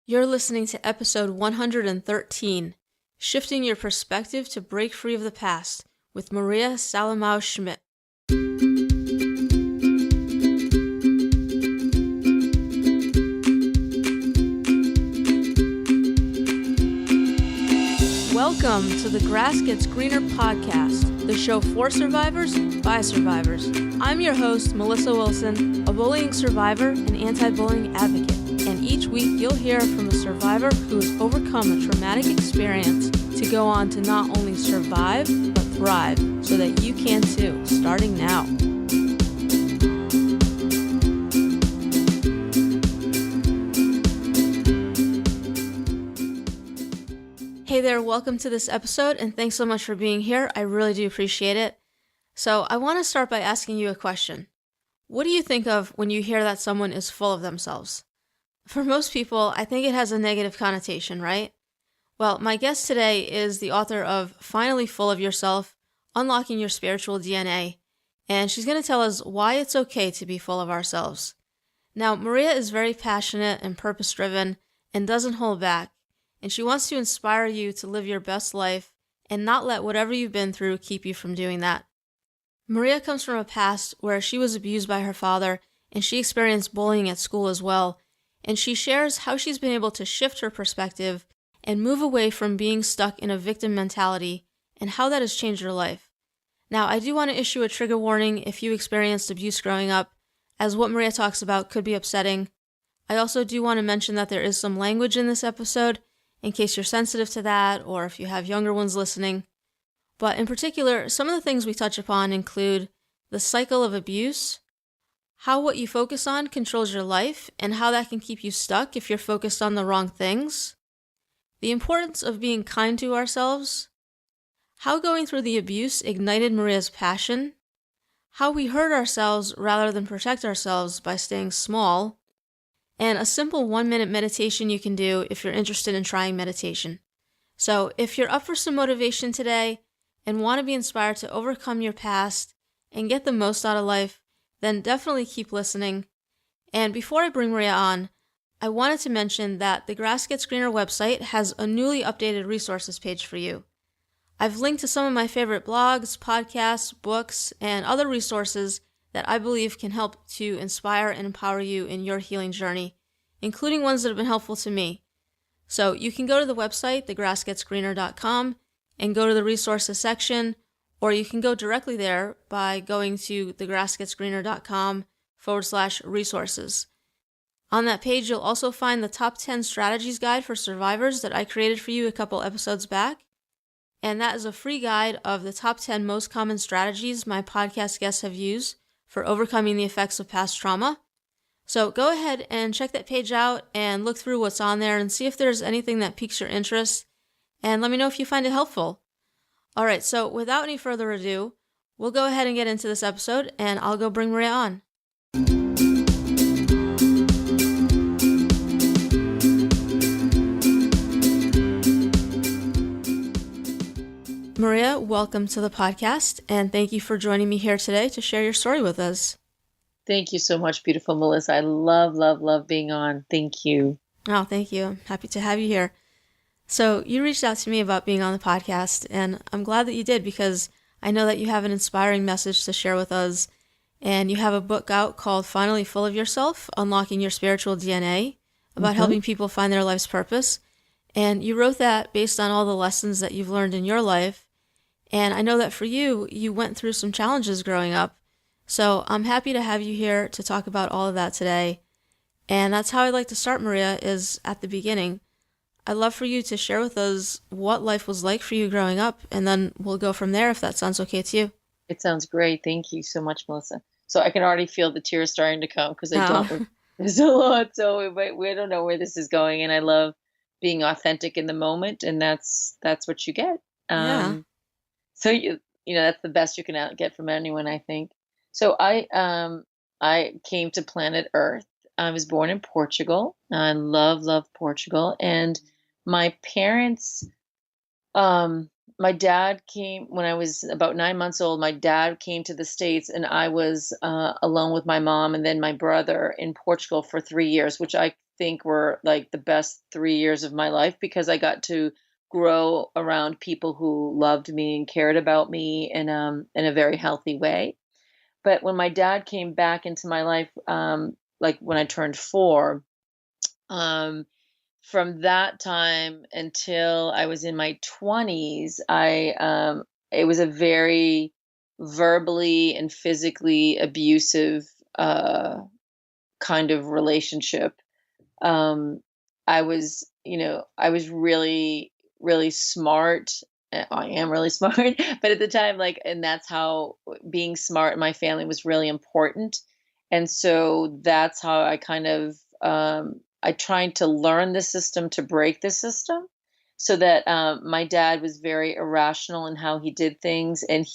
You're listening to episode 113, Shifting Your Perspective to Break Free of the Past, with Maria Salomao-Schmidt. Welcome to the Grass Gets Greener podcast, the show for survivors by survivors. I'm your host, Melissa Wilson, a bullying survivor and anti-bullying advocate. And each week you'll hear from a survivor who has overcome a traumatic experience to go on to not only survive, but thrive, so that you can too, starting now. Hey there, welcome to this episode, and thanks so much for being here. I really do appreciate it. So I want to start by asking you a question. What do you think of when you hear that someone is full of themselves? For most people, I think it has a negative connotation, right? Well, my guest today is the author of Finally Full of Yourself, Unlocking Your Spiritual DNA, and she's going to tell us why it's okay to be full of ourselves. Now, Maria is very passionate and purpose-driven and doesn't hold back, and she wants to inspire you to live your best life and not let whatever you've been through keep you from doing that. Maria comes from a past where she was abused by her father, and she experienced bullying at school as well, and she shares how she's been able to shift her perspective and move away from being stuck in a victim mentality and how that has changed her life. Now, I do want to issue a trigger warning if you experienced abuse growing up, as what Maria talks about could be upsetting. I also do want to mention that there is some language in this episode, in case you're sensitive to that or if you have younger ones listening. But in particular, some of the things we touch upon include the cycle of abuse, how what you focus on controls your life, and how that can keep you stuck if you're focused on the wrong things, the importance of being kind to ourselves, how going through the abuse ignited Maria's passion, how we hurt ourselves rather than protect ourselves by staying small, and a simple 1-minute meditation you can do if you're interested in trying meditation. So if you're up for some motivation today and want to be inspired to overcome your past and get the most out of life, then definitely keep listening. And before I bring Maria on, I wanted to mention that the Grass Gets Greener website has a newly updated resources page for you. I've linked to some of my favorite blogs, podcasts, books, and other resources that I believe can help to inspire and empower you in your healing journey, including ones that have been helpful to me. So you can go to the website, thegrassgetsgreener.com, and go to the resources section, or you can go directly there by going to thegrassgetsgreener.com/resources. On that page, you'll also find the top 10 strategies guide for survivors that I created for you a couple episodes back. And that is a free guide of the top 10 most common strategies my podcast guests have used for overcoming the effects of past trauma. So go ahead and check that page out and look through what's on there and see if there's anything that piques your interest. And let me know if you find it helpful. All right, so without any further ado, we'll go ahead and get into this episode, and I'll go bring Maria on. Maria, welcome to the podcast, and thank you for joining me here today to share your story with us. Thank you so much, beautiful Melissa. I love being on. Thank you. Oh, thank you. I'm happy to have you here. So you reached out to me about being on the podcast, and I'm glad that you did because I know that you have an inspiring message to share with us, and you have a book out called Finally Full of Yourself, Unlocking Your Spiritual DNA, about helping people find their life's purpose. And you wrote that based on all the lessons that you've learned in your life. And I know that for you, you went through some challenges growing up. So I'm happy to have you here to talk about all of that today. And that's how I'd like to start, Maria, is at the beginning. I'd love for you to share with us what life was like for you growing up, and then we'll go from there if that sounds okay to you. It sounds great. Thank you so much, Melissa. So I can already feel the tears starting to come because I dealt with this a lot. So we don't know where this is going, and I love being authentic in the moment, and that's what you get. So you know that's the best you can get from anyone, I think. So I came to planet Earth. I was born in Portugal. I love Portugal, and my parents, my dad came when I was about 9 months old. My dad came to the States, and I was alone with my mom and then my brother in Portugal for 3 years, which I think were like the best 3 years of my life, because I got to grow around people who loved me and cared about me in a very healthy way. But when my dad came back into my life, like when I turned 4, um, from that time until I was in my 20s, it was a very verbally and physically abusive kind of relationship. Um, I was really, really smart. I am really smart, but at the time, like, and that's how being smart in my family was really important. And so that's how I kind of, I tried to learn the system to break the system, so that my dad was very irrational in how he did things. And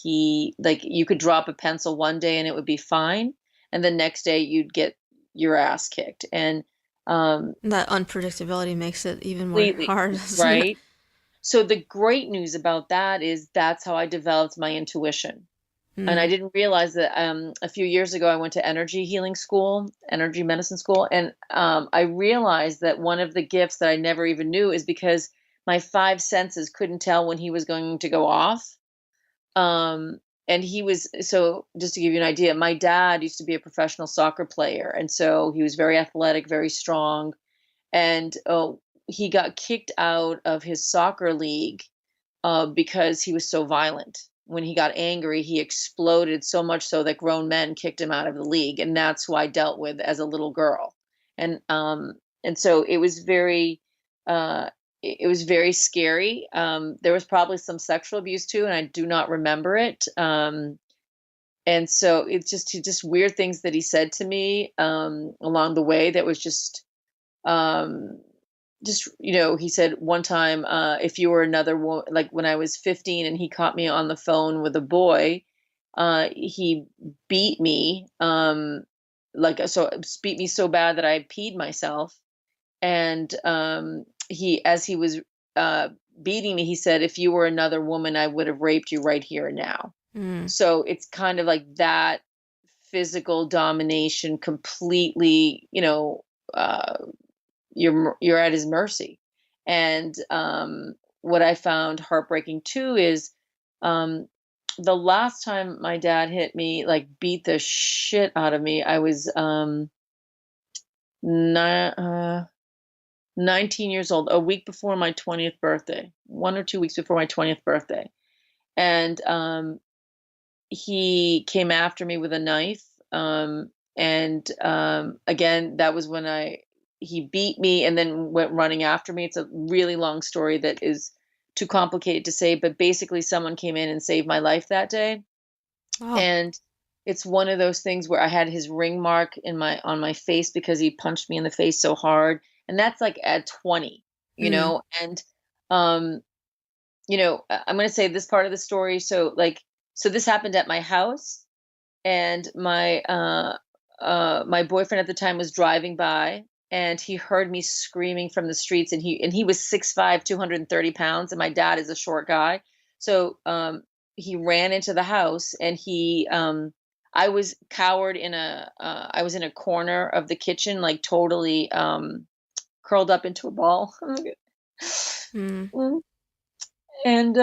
like, you could drop a pencil one day and it would be fine. And the next day you'd get your ass kicked. And That unpredictability makes it even more completely, hard, doesn't it? right? So the great news about that is that's how I developed my intuition. And I Mm. didn't realize that a few years ago I went to energy healing school, energy medicine school, and I realized that one of the gifts that I never even knew is because my five senses couldn't tell when he was going to go off. Um, and he was, so just to give you an idea, my dad used to be a professional soccer player, and so he was very athletic, very strong, and he got kicked out of his soccer league because he was so violent. When he got angry, he exploded so much so that grown men kicked him out of the league, and that's who I dealt with as a little girl. And so uh, it was very scary. There was probably some sexual abuse too, and I do not remember it. And so it's just weird things that he said to me along the way that was um, just, he said one time, if you were another woman, like when I was 15 and he caught me on the phone with a boy, he beat me, beat me so bad that I peed myself. And as he was uh, beating me, he said, if you were another woman, I would have raped you right here and now. Mm. So it's kind of like that physical domination completely, you're at his mercy. And what I found heartbreaking too is um, the last time my dad hit me, like beat the shit out of me, I was ni- uh, 19 years old, a week before my 20th birthday, 1 or 2 weeks before my 20th birthday. And he came after me with a knife. And again, that was when he beat me and then went running after me. It's a really long story that is too complicated to say, but basically someone came in and saved my life that day. Oh. And it's one of those things where I had his ring mark on my face because he punched me in the face so hard. And that's like at 20, Mm. and um I'm going to say this part of the story. So this happened at my house, and my boyfriend at the time was driving by, and he heard me screaming from the streets, and he was 6'5", 230 pounds, and my dad is a short guy. So he ran into the house, and I was cowered I was in a corner of the kitchen, like totally curled up into a ball. Mm. And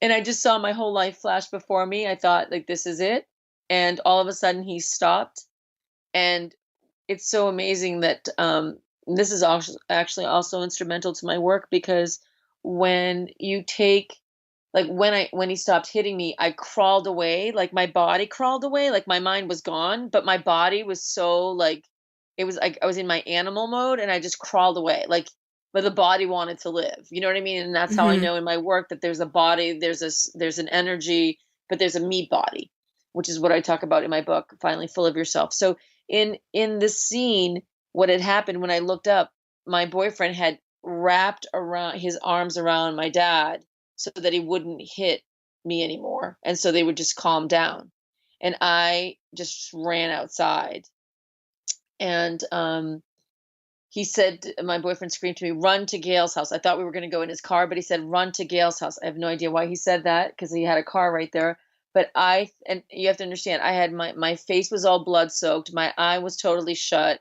and I just saw my whole life flash before me. I thought, like, this is it. And all of a sudden he stopped. And it's so amazing that this is actually also instrumental to my work, because when you take, like, when he stopped hitting me, I crawled away, like my body crawled away, like my mind was gone, but my body was so, like, it was like I was in my animal mode, and I just crawled away, like, but the body wanted to live. You know what I mean? And that's how I Hmm. know in my work that there's a body, there's an energy, but there's a me body, which is what I talk about in my book, Finally Full of Yourself. So in this scene, what had happened when I looked up, my boyfriend had wrapped around his arms around my dad so that he wouldn't hit me anymore, and so they would just calm down. And I just ran outside, and he said, my boyfriend screamed to me, run to Gail's house. I thought we were going to go in his car, but he said, run to Gail's house. I have no idea why he said that, because he had a car right there. But and you have to understand, I had my face was all blood soaked. My eye was totally shut.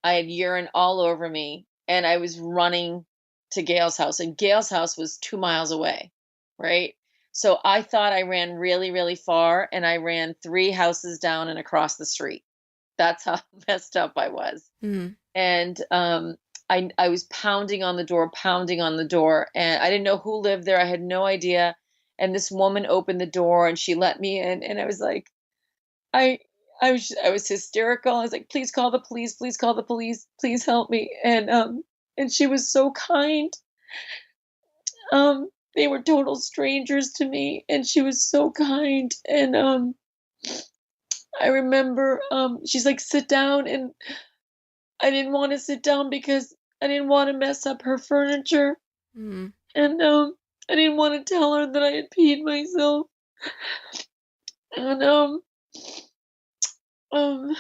I had urine all over me, and I was running to Gail's house, and Gail's house was 2 miles away, right? So I thought I ran really, really far, and I ran 3 houses down and across the street. That's how messed up I was. Mm. And I was pounding on the door, and I didn't know who lived there. I had no idea. And this woman opened the door, and she let me in, and I was like, I I was hysterical. I was like, please call the police, please call the police, please help me. And she was so kind. They were total strangers to me, and she was so kind. And I remember she's like, sit down, and I didn't want to sit down because I didn't want to mess up her furniture. Mm. And I didn't want to tell her that I had peed myself. And um and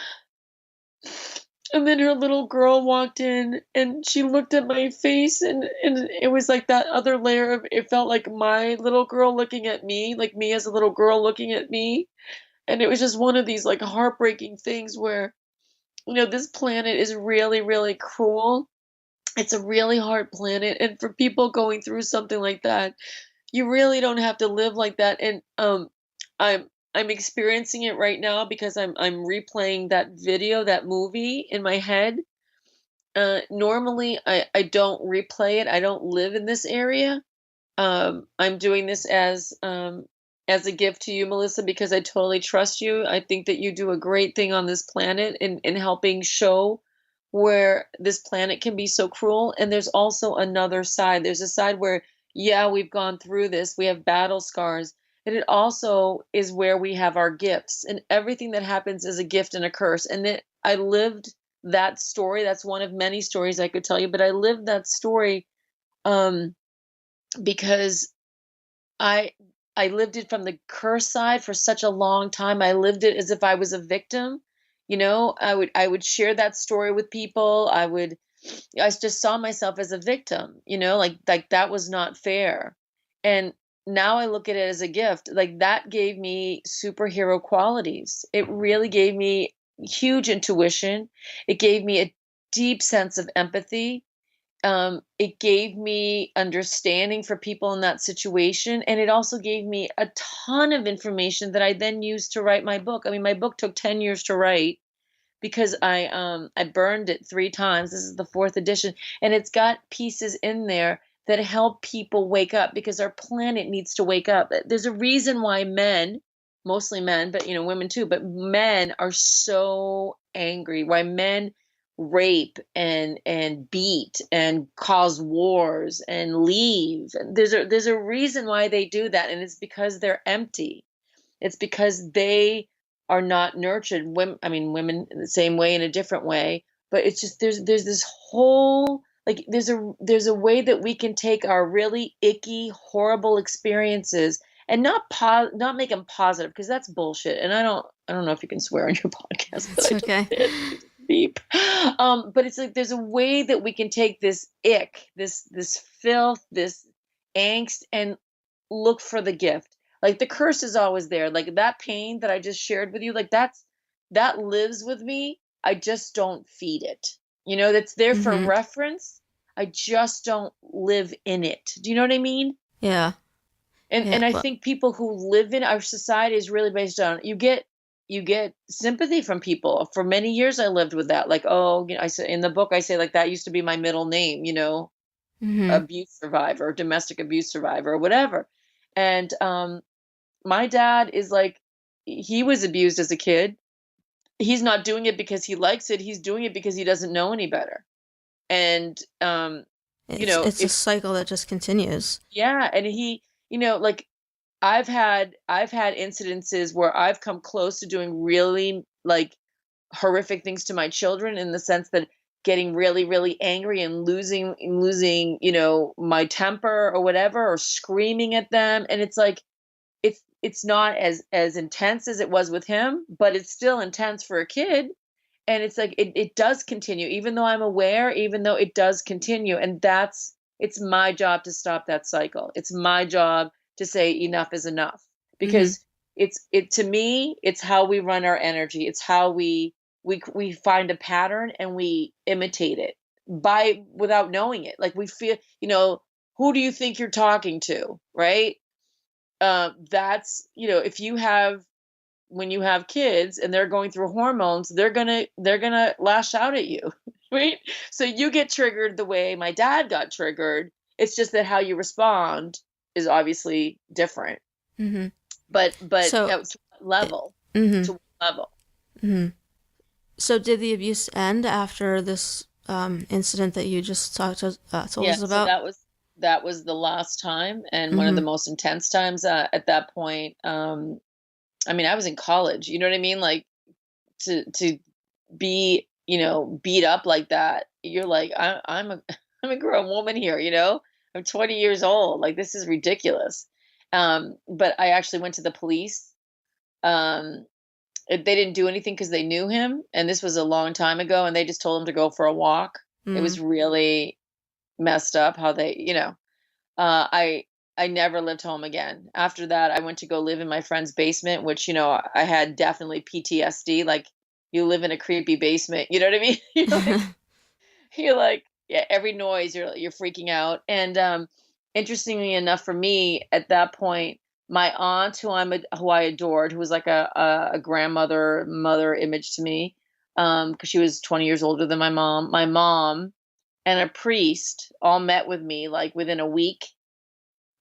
then her little girl walked in, and she looked at my face, and it was like that other layer of, it felt like my little girl looking at me, like me as a little girl looking at me. And it was just one of these like heartbreaking things where, this planet is really, really cruel. It's a really hard planet, and for people going through something like that, you really don't have to live like that. And I'm experiencing it right now because I'm replaying that video, that movie in my head. Normally I don't replay it. I don't live in this area. I'm doing this as a gift to you, Melissa, because I totally trust you. I think that you do a great thing on this planet in helping show where this planet can be so cruel. And there's also another side. There's a side where, yeah, we've gone through this. We have battle scars. And it also is where we have our gifts. And everything that happens is a gift and a curse. And I lived that story. That's one of many stories I could tell you. But I lived that story because I lived it from the curse side for such a long time. I lived it as if I was a victim. I would share that story with people. I just saw myself as a victim, like that was not fair. And now I look at it as a gift. Like that gave me superhero qualities. It really gave me huge intuition. It gave me a deep sense of empathy. It gave me understanding for people in that situation. And it also gave me a ton of information that I then used to write my book. I mean, my book took 10 years to write because I burned it 3 times. This is the 4th edition. And it's got pieces in there that help people wake up, because our planet needs to wake up. There's a reason why men, mostly men, but women too, but men are so angry, why men rape and beat and cause wars and leave. There's a reason why they do that, and it's because they're empty. It's because they are not nurtured. Women the same way in a different way, but it's just there's this whole, like, there's a way that we can take our really icky, horrible experiences and not make them positive, because that's bullshit. And I don't know if you can swear on your podcast, but It's okay. Beep. But it's like there's a way that we can take this ick, this filth, this angst, and look for the gift. Like the curse is always there. Like that pain that I just shared with you, like that lives with me. I just don't feed it. That's there for Mm-hmm. reference. I just don't live in it. Do you know what I mean? Yeah. And I Well, think people who live in our society is really based on, you get sympathy from people. For many years I lived with that. Like, oh, I said in the book, I say, like, that used to be my middle name, mm-hmm. abuse survivor, domestic abuse survivor, or whatever. And my dad is like, he was abused as a kid. He's not doing it because he likes it. He's doing it because he doesn't know any better. And It's a cycle that just continues. yeah, and he, like, I've had incidences where I've come close to doing really, like, horrific things to my children, in the sense that getting really, really angry and losing, my temper or whatever, or screaming at them. And it's like, it's not as intense as it was with him, but it's still intense for a kid. And it's like, it does continue, even though I'm aware, even though it does continue. And it's my job to stop that cycle. It's my job to say enough is enough, Mm-hmm. because it to me, it's how we run our energy. It's how we find a pattern and we imitate it without knowing it. Like we feel, who do you think you're talking to, right? That's, if you have, when you have kids and they're going through hormones, they're gonna lash out at you, right? So you get triggered the way my dad got triggered. It's just that how you respond is obviously different. Mm-hmm. But So, to what level? mm-hmm. To what level? Mm-hmm. So did the abuse end after this incident that you just told Yeah, us so about? that was the last time, and one of the Mm-hmm. most intense times at that point. I mean, I was in college. You know what I mean? Like to be, beat up like that. You're like, I'm a I'm a grown woman here. I'm 20 years old. Like this is ridiculous. But I actually went to the police. Um, they didn't do anything because they knew him, and this was a long time ago, and they just told him to go for a walk. It Mm-hmm. was really messed up how they, I never lived home again. After that, I went to go live in my friend's basement, which, I had definitely PTSD. Like you live in a creepy basement, you know what I mean? You're like, yeah, every noise you're freaking out. And interestingly enough for me at that point, my aunt who I adored, who was like a grandmother mother image to me, because she was 20 years older than my mom and a priest all met with me like within a week,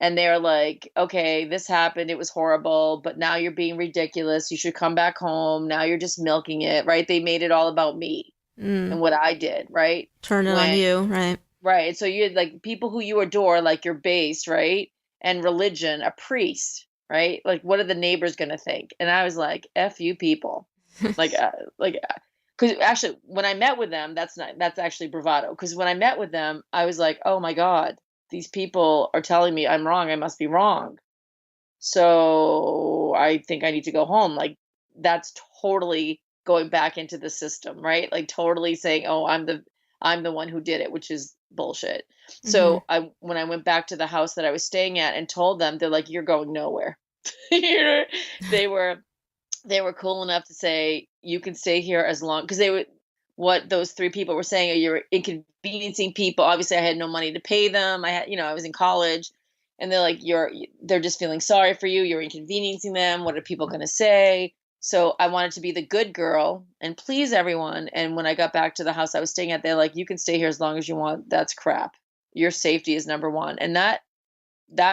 and they're like, okay, this happened, it was horrible, but now you're being ridiculous, you should come back home, now you're just milking it, right? They made it all about me Mm. and what I did, right? Turn it on When you, right? Right, so you had like people who you adore, like your base, right? And religion, a priest, right? Like what are the neighbors going to think? And I was like, F you people. Like like because actually when I met with them, that's actually bravado, because when I met with them I was like, oh my god, these people are telling me I'm wrong, I must be wrong, so I think I need to go home. Like that's totally going back into the system, right? Like totally saying, oh, I'm the one who did it, which is bullshit. Mm-hmm. So when I went back to the house that I was staying at and told them, they're like, you're going nowhere. You know, they were they were cool enough to say you can stay here as long, because they would, what those three people were saying, you're inconveniencing people. Obviously I had no money to pay them, I was in college, and they're like, they're just feeling sorry for you, you're inconveniencing them, what are people going to say? So I wanted to be the good girl and please everyone, and when I got back to the house I was staying at, they're like, you can stay here as long as you want. That's crap. Your safety is number one. And that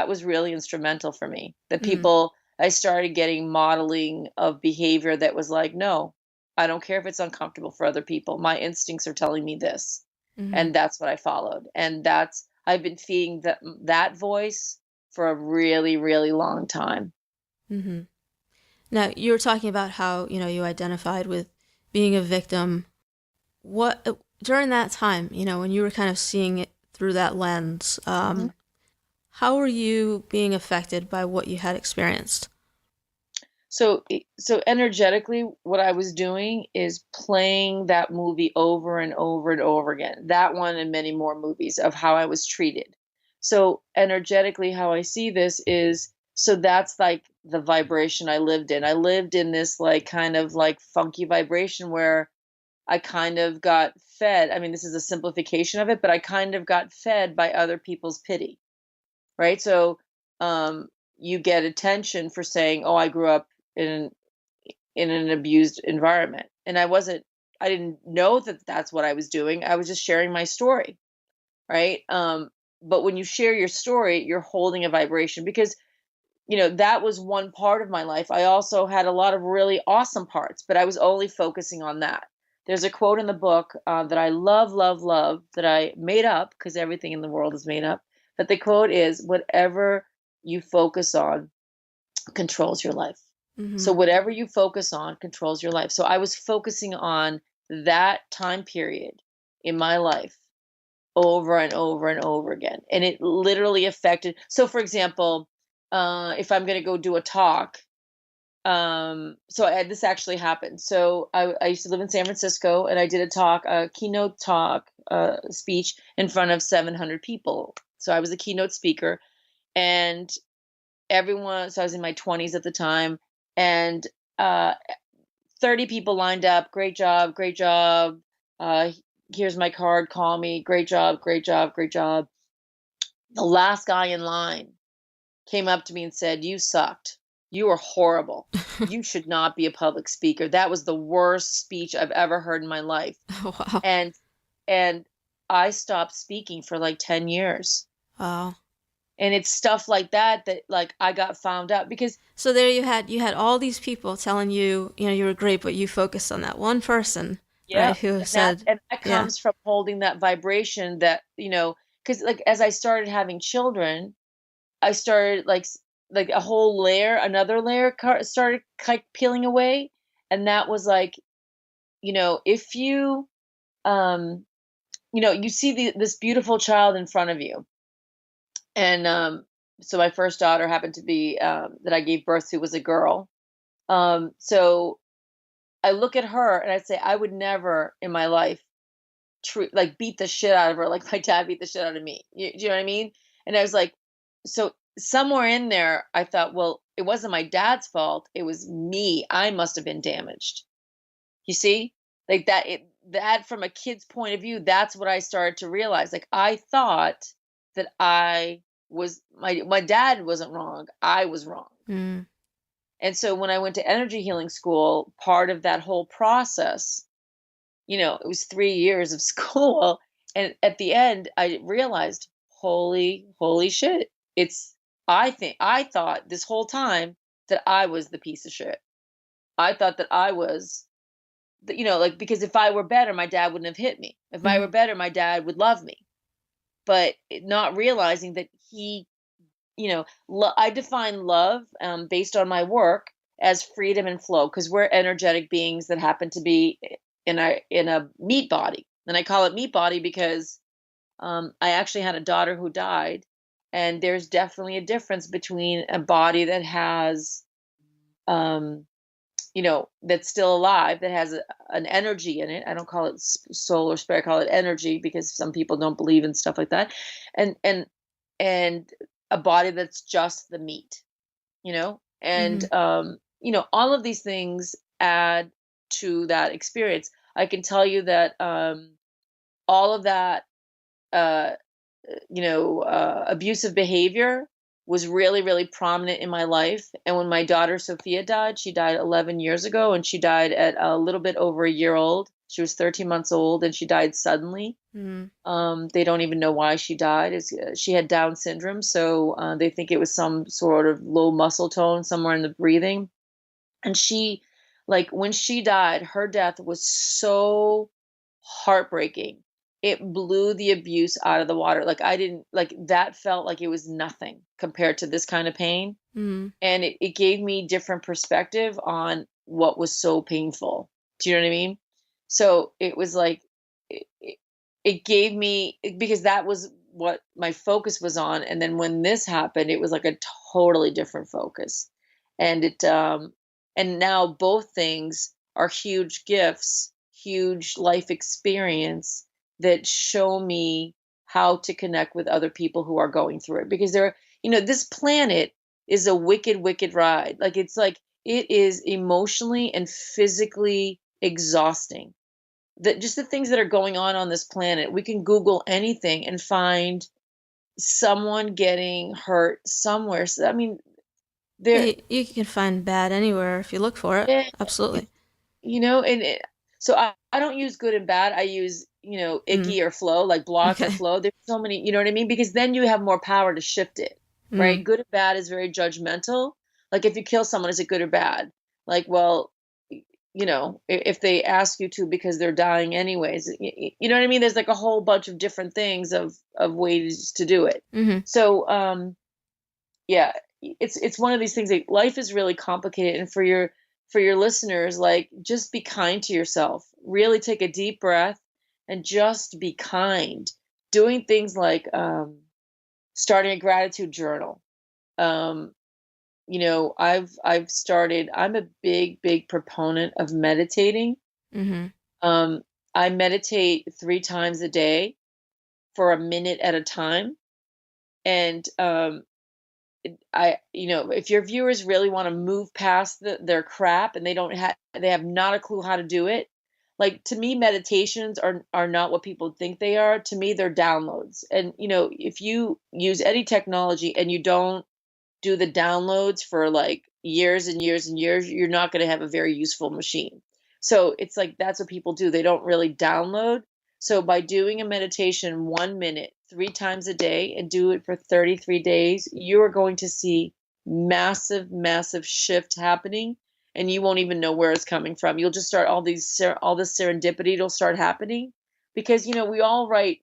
was really instrumental for me. That Mm-hmm. people, I started getting modeling of behavior that was like, no, I don't care if it's uncomfortable for other people. My instincts are telling me this. Mm-hmm. And that's what I followed. And I've been feeding that voice for a really, really long time. Mm-hmm. Now, you were talking about how, you identified with being a victim. What, during that time, when you were kind of seeing it through that lens, Mhm. how were you being affected by what you had experienced? So energetically, what I was doing is playing that movie over and over and over again. That one and many more movies of how I was treated. So energetically, how I see this is, so that's like the vibration I lived in. I lived in this like kind of like funky vibration where I kind of got fed. I mean, this is a simplification of it, but I kind of got fed by other people's pity, right? So um, you get attention for saying, "Oh, I grew up in in an abused environment," and I didn't know that that's what I was doing. I was just sharing my story, right? But when you share your story, you're holding a vibration, because that was one part of my life. I also had a lot of really awesome parts, but I was only focusing on that. There's a quote in the book that I love, love, love, that I made up because everything in the world is made up. But the quote is, whatever you focus on controls your life. Mm-hmm. So whatever you focus on controls your life. So I was focusing on that time period in my life over and over and over again. And it literally affected. So, for example, if I'm going to go do a talk, this actually happened. So I used to live in San Francisco, and I did a keynote talk, speech in front of 700 people. So I was a keynote speaker, and so I was in my 20s at the time, and 30 people lined up. Great job, great job. Here's my card. Call me. Great job, great job, great job. The last guy in line came up to me and said, "You sucked. You were horrible. You should not be a public speaker. That was the worst speech I've ever heard in my life." Wow. And I stopped speaking for like 10 years. Wow. And it's stuff like that like I got found out because So there you had all these people telling you, you were great, but you focused on that one person, yeah, right, who said, and that yeah. comes from holding that vibration that, because like as I started having children, I started like a whole layer, another layer started like peeling away. And that was like, if you, you see this beautiful child in front of you. And so my first daughter happened to be, that I gave birth to, was a girl. So I look at her and I'd say, I would never in my life like beat the shit out of her like my dad beat the shit out of me. Do you know what I mean? And I was like, so somewhere in there, I thought, well, it wasn't my dad's fault. It was me. I must have been damaged. You see, like that from a kid's point of view, that's what I started to realize. Like I thought that my dad wasn't wrong. I was wrong. Mm. And so when I went to energy healing school, part of that whole process, it was 3 years of school. And at the end, I realized, holy shit. I thought this whole time that I was the piece of shit. I thought that I was, like, because if I were better, my dad wouldn't have hit me. If I were better, my dad would love me. But not realizing that he, I define love based on my work as freedom and flow, because we're energetic beings that happen to be in a meat body. And I call it meat body because I actually had a daughter who died, and there's definitely a difference between a body that has, that's still alive, that has an energy in it. I don't call it soul or spirit, I call it energy, because some people don't believe in stuff like that. And a body that's just the meat, and, all of these things add to that experience. I can tell you that all of that, abusive behavior was really, really prominent in my life. And when my daughter Sophia died, she died 11 years ago, and she died at a little bit over a year old. She was 13 months old, and she died suddenly. They don't even know why she died. She had Down syndrome, so they think it was some sort of low muscle tone somewhere in the breathing. And she, like, when she died, her death was so heartbreaking. It blew the abuse out of the water. Like that felt like it was nothing compared to this kind of pain. And it gave me different perspective on what was so painful. Do you know what I mean? So it was like, it gave me, because that was what my focus was on. And then when this happened, it was like a totally different focus. And and now both things are huge gifts, huge life experience that show me how to connect with other people who are going through it. Because this planet is a wicked, wicked ride. Like it is emotionally and physically exhausting. That just the things that are going on this planet, we can Google anything and find someone getting hurt somewhere. So, I mean, you can find bad anywhere if you look for it. Absolutely. So I don't use good and bad. I use, icky or flow, like block or flow. There's so many, you know what I mean? Because then you have more power to shift it, right? Good and bad is very judgmental. Like if you kill someone, is it good or bad? Like, well, if they ask you to because they're dying anyways, you know what I mean? There's like a whole bunch of different things of ways to do it. So, yeah, it's one of these things that life is really complicated. And for your listeners, like, just be kind to yourself. Really take a deep breath and just be kind. Doing things like starting a gratitude journal. I've started. I'm a big proponent of meditating. I meditate 3 times a day for a minute at a time, and if your viewers really want to move past their crap and they have not a clue how to do it, like, to me, meditations are not what people think they are. To me, they're downloads. And, if you use any technology and you don't do the downloads for like years and years and years, you're not going to have a very useful machine. So it's like, that's what people do. They don't really download. So by doing a meditation 1 minute, 3 times a day, and do it for 33 days, you are going to see massive, massive shift happening, and you won't even know where it's coming from. You'll just start all this serendipity will start happening, because, we all write,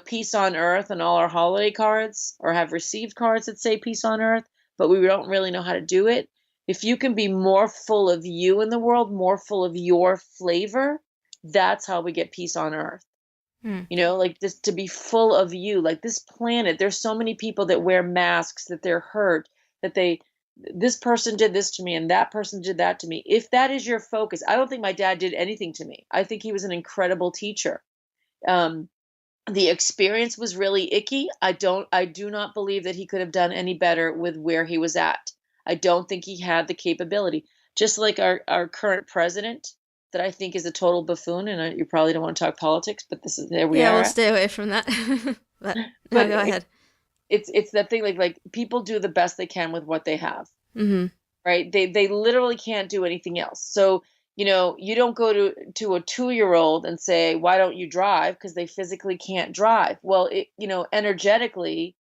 peace on earth on all our holiday cards, or have received cards that say peace on earth, but we don't really know how to do it. If you can be more full of you in the world, more full of your flavor, that's how we get peace on earth. Like, this, to be full of you, like this planet, there's so many people that wear masks, that they're hurt, that this person did this to me and that person did that to me. If that is your focus, I don't think my dad did anything to me. I think he was an incredible teacher. The experience was really icky. I do not believe that he could have done any better with where he was at. I don't think he had the capability. Just like our current president, that I think is a total buffoon, and you probably don't want to talk politics, but there we are. Yeah, we'll stay away from that. but go ahead. It's that thing, like people do the best they can with what they have. Mm-hmm. Right? They literally can't do anything else. So, you don't go to a 2-year-old and say, why don't you drive? Because they physically can't drive. Well, energetically,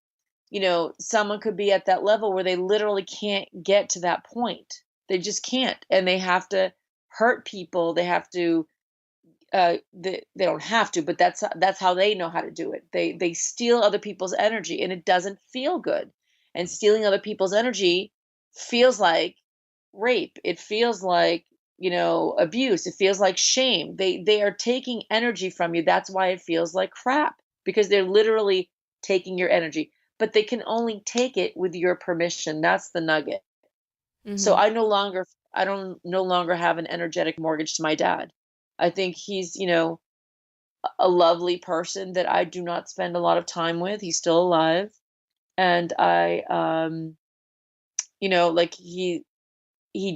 someone could be at that level where they literally can't get to that point. They just can't. And they have to hurt people. They have to, they don't have to, but that's how they know how to do it. They steal other people's energy, and it doesn't feel good. And stealing other people's energy feels like rape. It feels like, abuse. It feels like shame. They are taking energy from you. That's why it feels like crap, because they're literally taking your energy, but they can only take it with your permission. That's the nugget. Mm-hmm. So I don't no longer have an energetic mortgage to my dad. I think he's, a lovely person that I do not spend a lot of time with. He's still alive. And I, like, he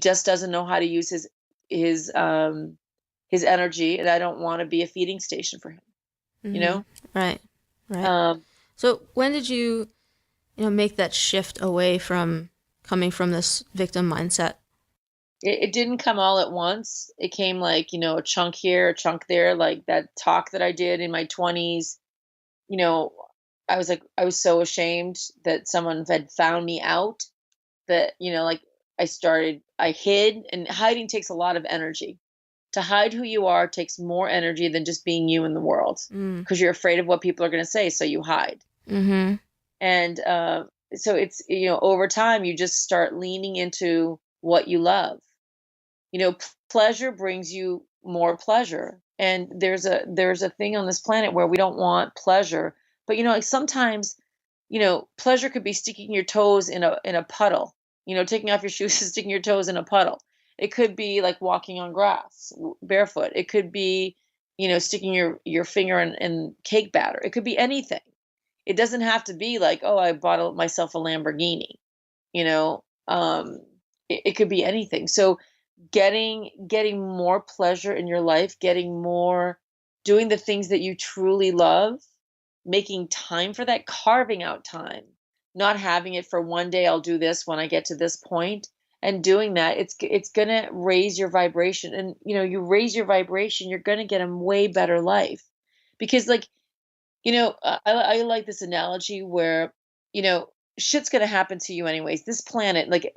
just doesn't know how to use his energy, and I don't want to be a feeding station for him. Mm-hmm. Right. So when did you make that shift away from coming from this victim mindset? It didn't come all at once. It came like, a chunk here, a chunk there, like that talk that I did in my 20s. I was so ashamed that someone had found me out, that, like, I hid, and hiding takes a lot of energy. To hide who you are takes more energy than just being you in the world, because you're afraid of what people are going to say, so you hide. Mm-hmm. And so it's, over time, you just start leaning into what you love. Pleasure brings you more pleasure. And there's a thing on this planet where we don't want pleasure, but, like, sometimes, pleasure could be sticking your toes in a puddle, taking off your shoes and sticking your toes in a puddle. It could be like walking on grass barefoot. It could be, sticking your finger in cake batter. It could be anything. It doesn't have to be like, oh, I bought myself a Lamborghini. It could be anything. So getting more pleasure in your life, doing the things that you truly love, making time for that, carving out time, not having it for one day, I'll do this when I get to this point, and doing that, it's going to raise your vibration. And, you raise your vibration, you're going to get a way better life. Because, like, I like this analogy where, shit's going to happen to you anyways. This planet, like,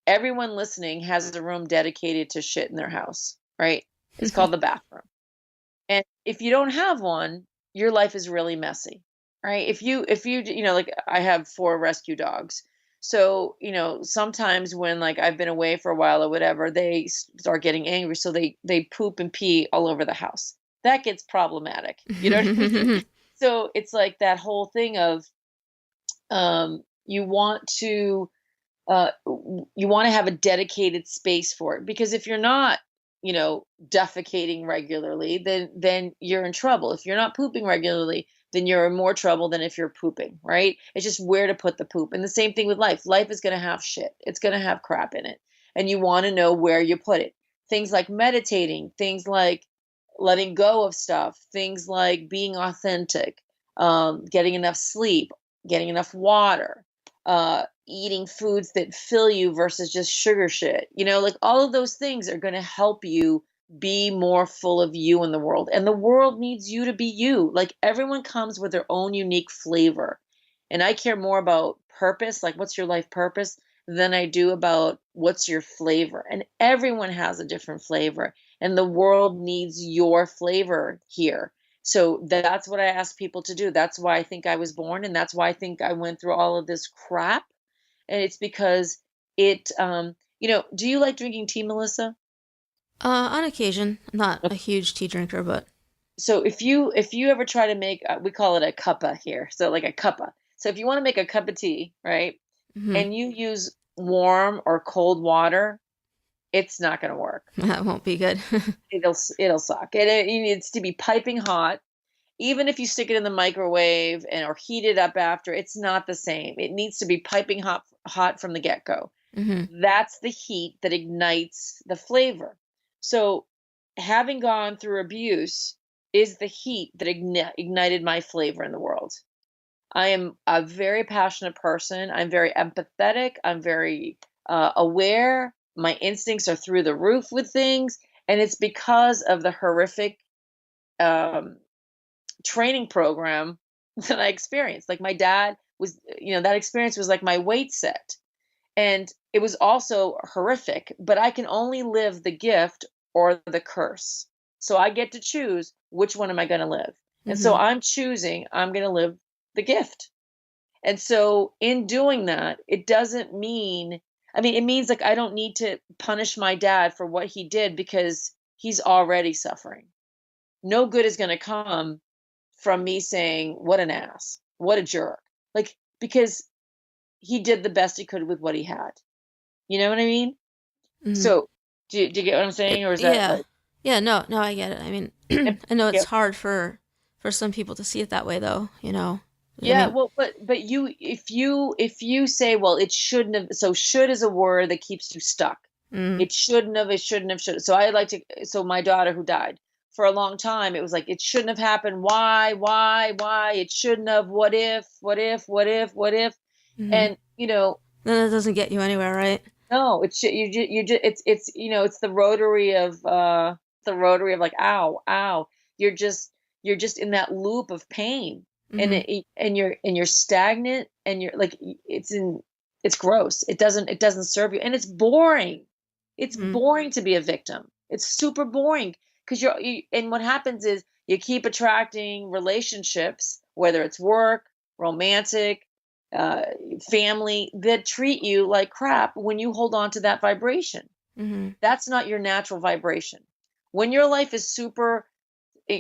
everyone listening has a room dedicated to shit in their house, right? It's called the bathroom. And if you don't have one, your life is really messy, right? If you, like, I have 4 rescue dogs. So, sometimes when, like, I've been away for a while or whatever, they start getting angry. So they poop and pee all over the house. That gets problematic. You know what I mean? So it's like that whole thing of, you want to have a dedicated space for it, because if you're not, defecating regularly, then you're in trouble. If you're not pooping regularly, then you're in more trouble than if you're pooping, right? It's just where to put the poop. And the same thing with life. Life is going to have shit. It's going to have crap in it. And you want to know where you put it. Things like meditating, things like letting go of stuff, things like being authentic, getting enough sleep, getting enough water, eating foods that fill you versus just sugar shit. Like all of those things are going to help you be more full of you in the world. And the world needs you to be you. Like everyone comes with their own unique flavor. And I care more about purpose, like what's your life purpose, than I do about what's your flavor. And everyone has a different flavor. And the world needs your flavor here. So that's what I ask people to do. That's why I think I was born. And that's why I think I went through all of this crap. And it's because do you like drinking tea, Melissa? On occasion. I'm not a huge tea drinker, but So if you ever try to make, we call it a cuppa here. So like a cuppa. So if you want to make a cup of tea, right? mhm. And you use warm or cold water, it's not going to work. That won't be good. It'll suck. It needs to be piping hot. Even if you stick it in the microwave or heat it up after, it's not the same. It needs to be piping hot from the get-go. hmm That's the heat that ignites the flavor. So having gone through abuse is the heat that ignited my flavor in the world. I am a very passionate person. I'm very empathetic. I'm very aware. My instincts are through the roof with things. And it's because of the horrific training program that I experienced. Like my dad was, that experience was like my weight set. And it was also horrific, but I can only live the gift or the curse. So I get to choose which one am I going to live. And so I'm choosing, I'm going to live the gift. And so in doing that, it doesn't mean, it means like I don't need to punish my dad for what he did because he's already suffering. No good is going to come from me saying, what an ass, what a jerk. Like, because he did the best he could with what he had. You know what I mean? hmm So do you get what I'm saying? Or is that yeah. like, Yeah, no, I get it. I know yeah. it's hard for some people to see it that way though, I Yeah, mean, well, but if you say, well, it shouldn't have, so should is a word that keeps you stuck. mm, It shouldn't have, it shouldn't have, should. So I like to, so my daughter who died for a long time, it was like, it shouldn't have happened. Why? It shouldn't have. What if, what if, what if, what if? hmm And, then it doesn't get you anywhere, right? no, it's it's the rotary of like, ow. You're just, in that loop of pain, and hmm you're stagnant, and you're like, it's gross. It doesn't serve you, and it's boring. It's hmm boring to be a victim. It's super boring because and what happens is you keep attracting relationships, whether it's work, romantic, uh, family, that treat you like crap when you hold on to that vibration. hmm That's not your natural vibration. When your life is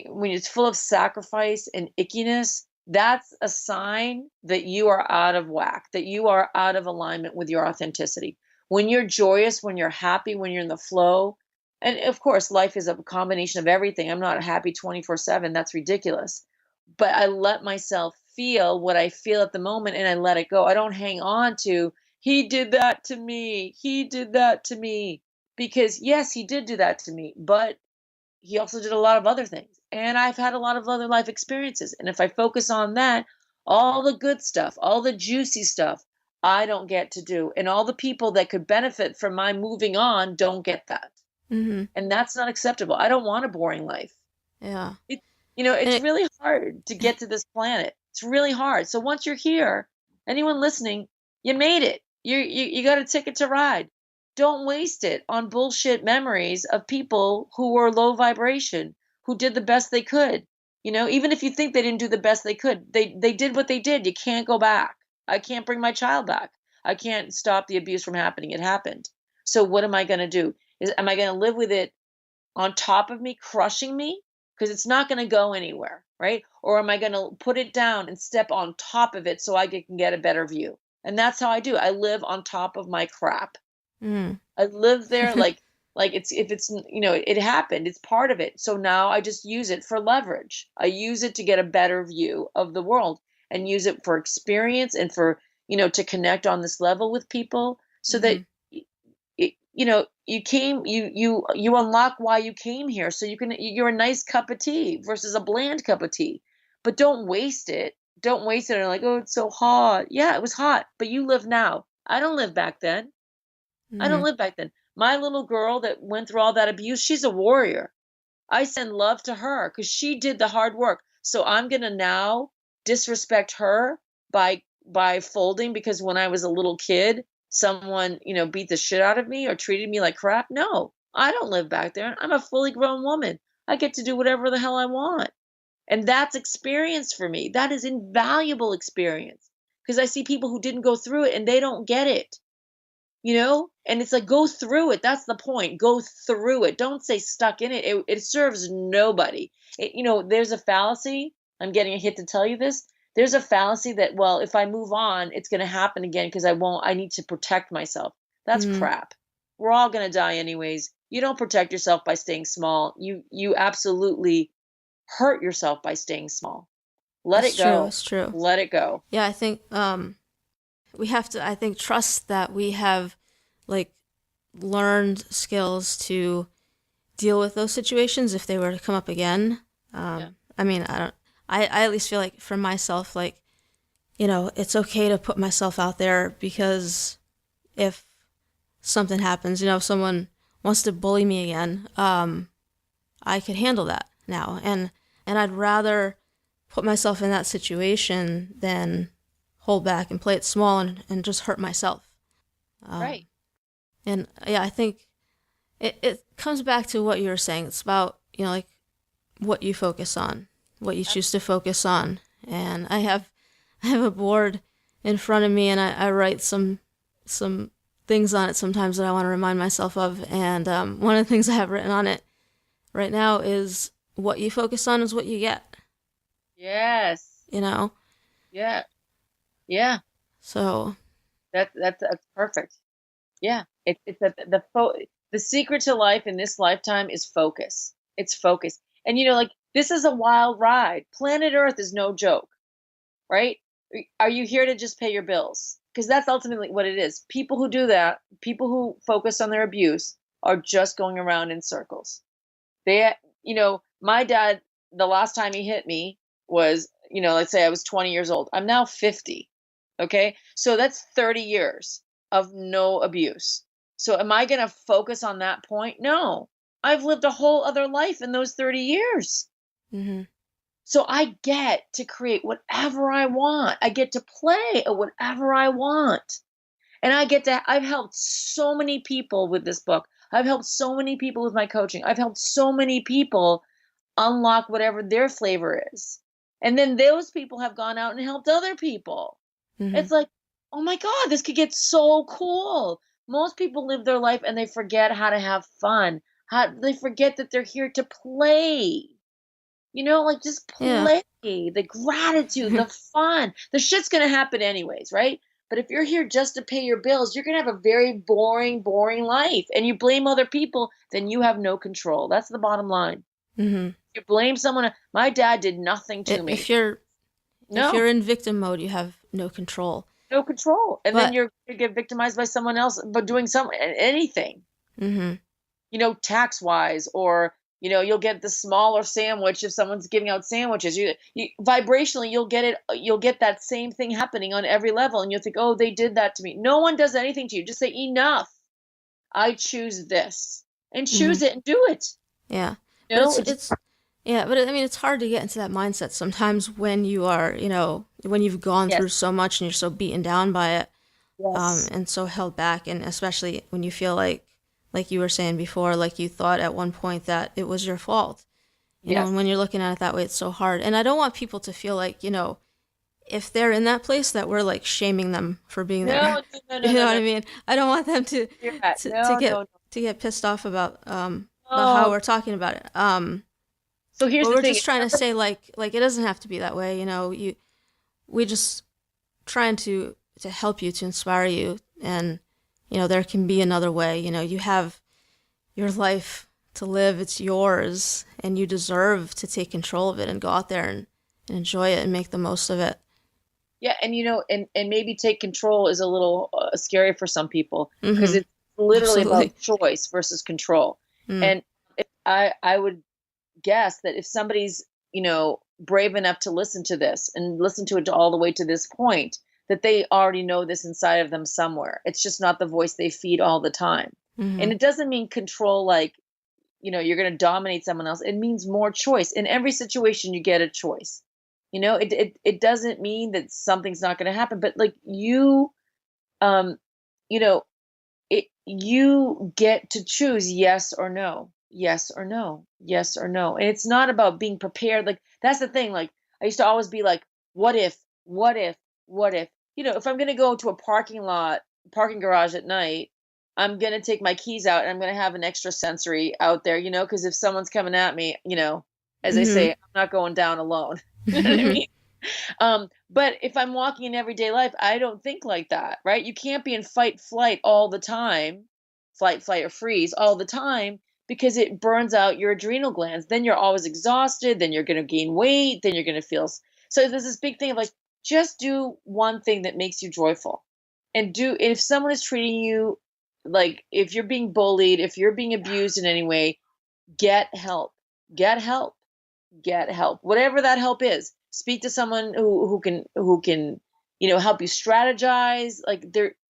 when it's full of sacrifice and ickiness, that's a sign that you are out of whack, that you are out of alignment with your authenticity. When you're joyous, when you're happy, when you're in the flow, and of course, life is a combination of everything. I'm not happy 24/7. That's ridiculous. But I let myself feel what I feel at the moment and I let it go. I don't hang on to, he did that to me. He did that to me. Because yes, he did do that to me, but he also did a lot of other things. And I've had a lot of other life experiences. And if I focus on that, all the good stuff, all the juicy stuff, I don't get to do. And all the people that could benefit from my moving on don't get that. hmm And that's not acceptable. I don't want a boring life. Yeah. It, And it's it, really hard to get to this planet. It's really hard. So once you're here, anyone listening, you made it. You got a ticket to ride. Don't waste it on bullshit memories of people who were low vibration, who did the best they could. Even if you think they didn't do the best they could, they did what they did. You can't go back. I can't bring my child back. I can't stop the abuse from happening. It happened. So what am I going to do? Am I going to live with it on top of me, crushing me? Because it's not going to go anywhere, right? Or am I going to put it down and step on top of it so I can get a better view? And that's how I do. I live on top of my crap. mm. I live there like Like if it's, it happened, it's part of it. So now I just use it for leverage. I use it to get a better view of the world and use it for experience and for, to connect on this level with people so that, Mm-hmm. you unlock why you came here. So you're a nice cup of tea versus a bland cup of tea, but don't waste it. Don't waste it. And like, oh, it's so hot. Yeah, it was hot, but you live now. I don't live back then. I Mm-hmm. don't live back then. My little girl that went through all that abuse, she's a warrior. I send love to her because she did the hard work. So I'm gonna now disrespect her by folding because when I was a little kid, someone, beat the shit out of me or treated me like crap. No, I don't live back there. I'm a fully grown woman. I get to do whatever the hell I want. And that's experience for me. That is invaluable experience because I see people who didn't go through it and they don't get it. And it's like, go through it. That's the point. Go through it. Don't stay stuck in it. It serves nobody. There's a fallacy. I'm getting a hit to tell you this. There's a fallacy that, well, if I move on, it's going to happen again because I need to protect myself. That's Mm-hmm. crap. We're all going to die anyways. You don't protect yourself by staying small. You absolutely hurt yourself by staying small. Let It's it true. go. It's true. Let it go. Yeah, I think we have to, I think, trust that we have like learned skills to deal with those situations if they were to come up again. Yeah. I mean, I at least feel like for myself, like, it's okay to put myself out there because if something happens, if someone wants to bully me again, I could handle that now. And I'd rather put myself in that situation than hold back and play it small and just hurt myself. Right. And yeah, I think it comes back to what you were saying. It's about, like what you focus on, what you choose to focus on. And I have a board in front of me and I write some things on it sometimes that I want to remind myself of. And one of the things I have written on it right now is what you focus on is what you get. Yes. Yeah. Yeah. So That's perfect. Yeah. It's the secret to life in this lifetime is focus. It's focus. And like this is a wild ride. Planet Earth is no joke, right? Are you here to just pay your bills? Because that's ultimately what it is. People who do that, people who focus on their abuse, are just going around in circles. My dad, the last time he hit me was, let's say I was 20 years old. I'm now 50. Okay. So that's 30 years of no abuse. So am I going to focus on that point? No, I've lived a whole other life in those 30 years. mm-hmm. So I get to create whatever I want. I get to play at whatever I want. And I've helped so many people with this book. I've helped so many people with my coaching. I've helped so many people unlock whatever their flavor is. And then those people have gone out and helped other people. Mm-hmm. It's like, oh my God, this could get so cool. Most people live their life and they forget how to have fun. They forget that they're here to play. Like just Yeah. play. The gratitude, the fun. The shit's going to happen anyways, right? But if you're here just to pay your bills, you're going to have a very boring life. And you blame other people, then you have no control. That's the bottom line. Mm-hmm. You blame someone. My dad did nothing to me. If you're No, in victim mode, you have no control. no control. And then But you're going to get victimized by someone else, but doing anything, mm-hmm. tax wise, or, you'll get the smaller sandwich if someone's giving out sandwiches. You vibrationally, you'll get that same thing happening on every level. And you'll think, oh, they did that to me. No one does anything to you. Just say, enough. I choose this, and choose Mm-hmm. it and do it. Yeah. You But know, it's hard to get into that mindset sometimes when you are, when you've gone yes, through so much and you're so beaten down by it, yes, and so held back, and especially when you feel like you were saying before, like you thought at one point that it was your fault, yes. and when you're looking at it that way, it's so hard. And I don't want people to feel like, if they're in that place that we're like shaming them for being there. No, no, no, You no, know no, what no. I mean? I don't want them to You're right. to, to No, get no, to get pissed off about how no. we're talking about it. So here's But the we're thing. just trying to say like it doesn't have to be that way, we just trying to help you, to inspire you, and there can be another way. You have your life to live. It's yours, and you deserve to take control of it and go out there and enjoy it and make the most of it. Yeah, and and maybe take control is a little scary for some people because Mm-hmm. it's literally Absolutely. about choice versus control. Mm. And I would guess that if somebody's, brave enough to listen to this and listen to it all the way to this point, that they already know this inside of them somewhere. It's just not the voice they feed all the time. Mm-hmm. And it doesn't mean control like, you're going to dominate someone else. It means more choice. In every situation, you get a choice. It doesn't mean that something's not going to happen, but like um, you know, you get to choose yes or no, yes or no, yes or no. And it's not about being prepared. Like that's the thing. Like I used to always be like, what if, what if, what if, if I'm going to go to a parking garage at night, I'm going to take my keys out and I'm going to have an extra sensory out there, because if someone's coming at me, as I say, Mm-hmm. I'm not going down alone. You know what I mean? But if I'm walking in everyday life, I don't think like that, right? You can't be in fight, flight all the time, flight, or freeze all the time because it burns out your adrenal glands. Then you're always exhausted. Then you're going to gain weight. Then you're going to feel. So there's this big thing of like, just do one thing that makes you joyful. And if someone is treating you like, if you're being bullied, if you're being abused in any way, get help. Get help. Get help, whatever that help is. Speak to someone who can help you strategize. Like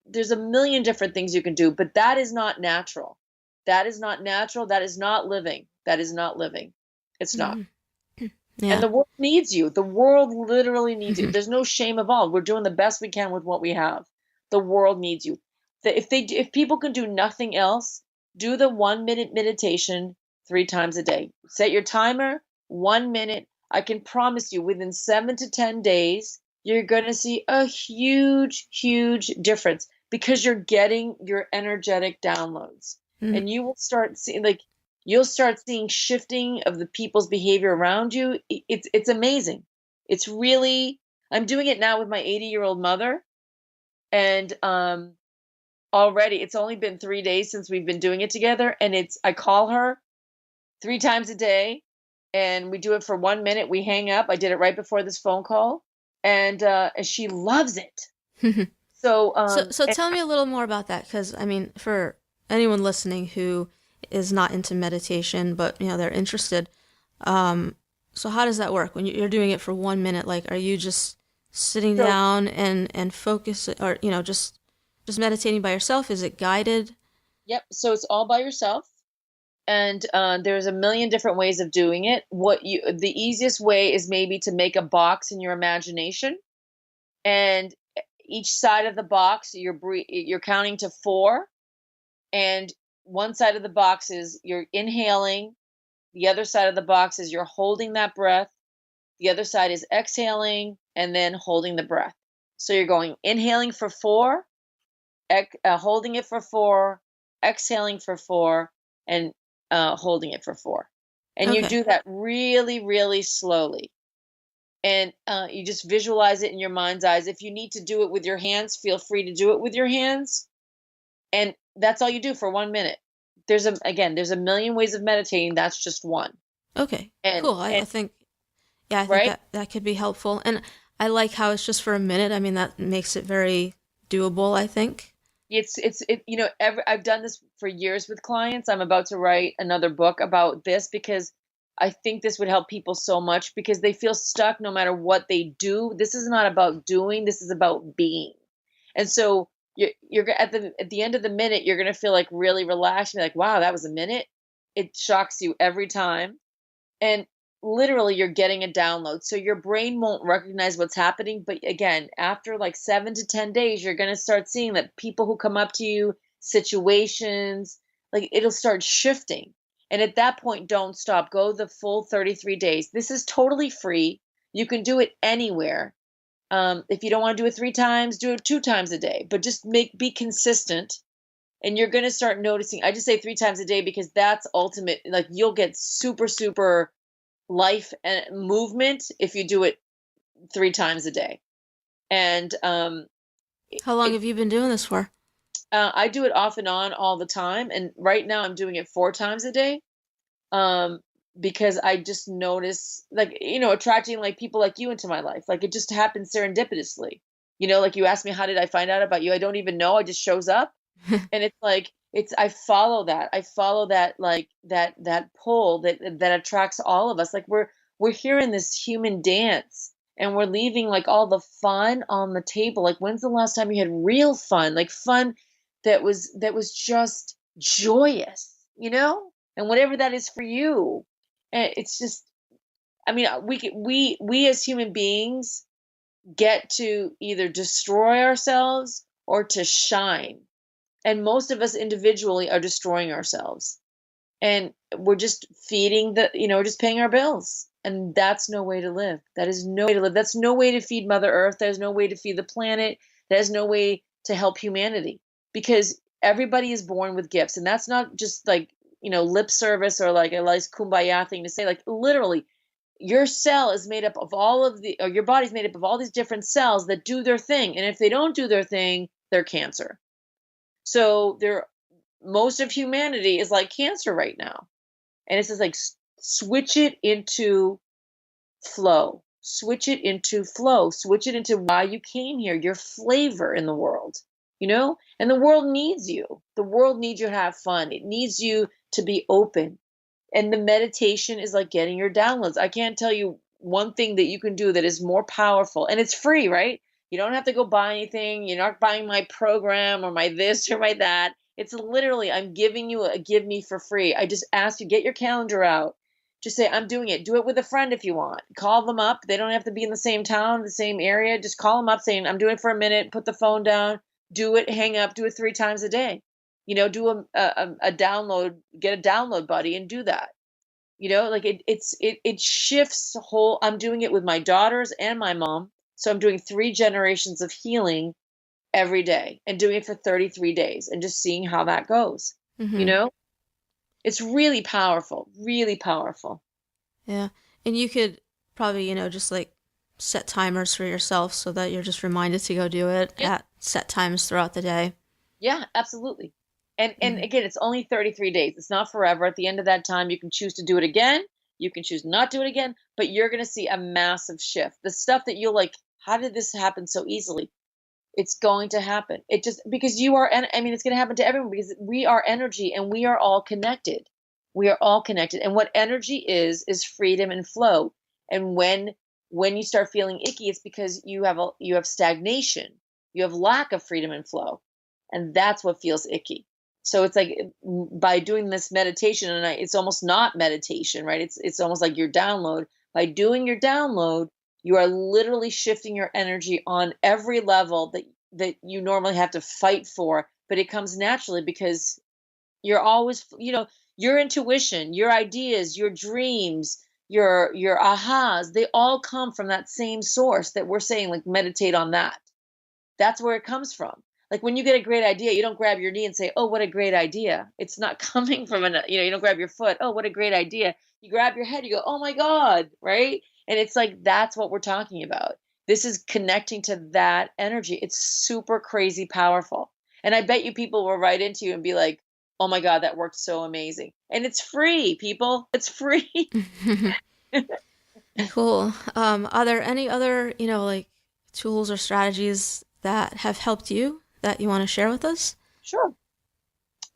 there's a million different things you can do, but that is not natural. That is not natural. That is not living. That is not living. It's not. Mm-hmm. And Yeah. the world needs you. The world literally needs you. There's no shame involved. We're doing the best we can with what we have. The world needs you. If people can do nothing else, do the 1 minute meditation 3 times a day. Set your timer, 1 minute. I can promise you within 7 to 10 days, you're going to see a huge, huge difference because you're getting your energetic downloads. Mm. And you will start seeing like you'll start seeing shifting of the people's behavior around you. It's amazing. It's really I'm doing it now with my 80-year-old mother, and already it's only been 3 days since we've been doing it together, and I call her 3 times a day, and we do it for 1 minute. We hang up. I did it right before this phone call, and she loves it. So So tell me a little more about that, because I mean, for anyone listening who is not into meditation, but they're interested. So how does that work when you're doing it for 1 minute? Like, are you just sitting so down and focus, or just meditating by yourself? Is it guided? yep. So it's all by yourself. And there's a million different ways of doing it. The easiest way is maybe to make a box in your imagination, and each side of the box you're counting to 4, and one side of the box is you're inhaling, the other side of the box is you're holding that breath, the other side is exhaling and then holding the breath. So you're going inhaling for 4, holding it for 4, exhaling for 4, and holding it for 4. And you Okay. do that really, really slowly. And you just visualize it in your mind's eyes. If you need to do it with your hands, feel free to do it with your hands. And that's all you do for 1 minute. There's a million ways of meditating. That's just one. Okay. And Cool. I think, yeah, I think right? that could be helpful. And I like how it's just for a minute. I mean, that makes it very doable, I think. I've done this for years with clients. I'm about to write another book about this because I think this would help people so much because they feel stuck no matter what they do. This is not about doing, this is about being. And so you're at the end of the minute, you're going to feel like really relaxed and be like, wow, that was a minute. It shocks you every time. And literally you're getting a download. So your brain won't recognize what's happening. But again, after like 7 to 10 days, you're going to start seeing that people who come up to you, situations, like it'll start shifting. And at that point, don't stop. Go the full 33 days. This is totally free. You can do it anywhere. If you don't want to do it 3 times, do it 2 times a day. But just be consistent, and you're going to start noticing. I just say 3 times a day because that's ultimate. Like you'll get super, super life and movement if you do it 3 times a day. And How long have you been doing this for? I do it off and on all the time. And right now I'm doing it 4 times a day. Um, because I just notice, like, attracting like people like you into my life. Like it just happens serendipitously. Like you asked me, how did I find out about you? I don't even know. It just shows up. And it's like, I follow that. I follow that, like that pull that attracts all of us. Like we're here in this human dance and we're leaving like all the fun on the table. Like when's the last time you had real fun? Like fun that was just joyous, and whatever that is for you. And it's just, I mean, we as human beings get to either destroy ourselves or to shine. And most of us individually are destroying ourselves. And we're just feeding we're just paying our bills. And that's no way to live. That is no way to live. That's no way to feed Mother Earth. There's no way to feed the planet. There's no way to help humanity, because everybody is born with gifts. And that's not just like, lip service or like a nice kumbaya thing to say. Like literally, your cell is made up of or your body's made up of all these different cells that do their thing. And if they don't do their thing, they're cancer. So most of humanity is like cancer right now. And it's just like, switch it into flow, switch it into flow, switch it into why you came here, your flavor in the world, and the world needs you. The world needs you to have fun. It needs you to be open. And the meditation is like getting your downloads. I can't tell you one thing that you can do that is more powerful, and it's free, right? You don't have to go buy anything. You're not buying my program or my this or my that. It's literally, I'm giving you a give me for free. I just ask you, get your calendar out. Just say, I'm doing it. Do it with a friend if you want. Call them up. They don't have to be in the same town, the same area. Just call them up saying, I'm doing it for a minute. Put the phone down. Do it. Hang up. Do it 3 times a day. Do a download. Get a download buddy and do that. Like it shifts the whole. I'm doing it with my daughters and my mom. So I'm doing 3 generations of healing every day and doing it for 33 days and just seeing how that goes. Mm-hmm. It's really powerful, really powerful. Yeah. And you could probably, just like set timers for yourself so that you're just reminded to go do it at set times throughout the day. Yeah, absolutely. And Mm-hmm. again, it's only 33 days. It's not forever. At the end of that time, you can choose to do it again. You can choose not to do it again, but you're going to see a massive shift. The stuff that you're like, how did this happen so easily? It's going to happen. It just, because you are, I mean, it's going to happen to everyone because we are energy and we are all connected. We are all connected. And what energy is freedom and flow. And when you start feeling icky, it's because you have stagnation. You have lack of freedom and flow. And that's what feels icky. So it's like by doing this meditation, and it's almost not meditation, right? It's almost like your download. By doing your download, you are literally shifting your energy on every level that you normally have to fight for, but it comes naturally because you're always, your intuition, your ideas, your dreams, your ahas, they all come from that same source that we're saying, like, meditate on that. That's where it comes from. Like when you get a great idea, you don't grab your knee and say, oh, what a great idea. It's not coming from you don't grab your foot. Oh, what a great idea. You grab your head, you go, oh my God, right? And it's like, that's what we're talking about. This is connecting to that energy. It's super crazy powerful. And I bet you people will write into you and be like, oh my God, that worked so amazing. And it's free, people. It's free. Cool. Are there any other, like tools or strategies that have helped you that you want to share with us? Sure.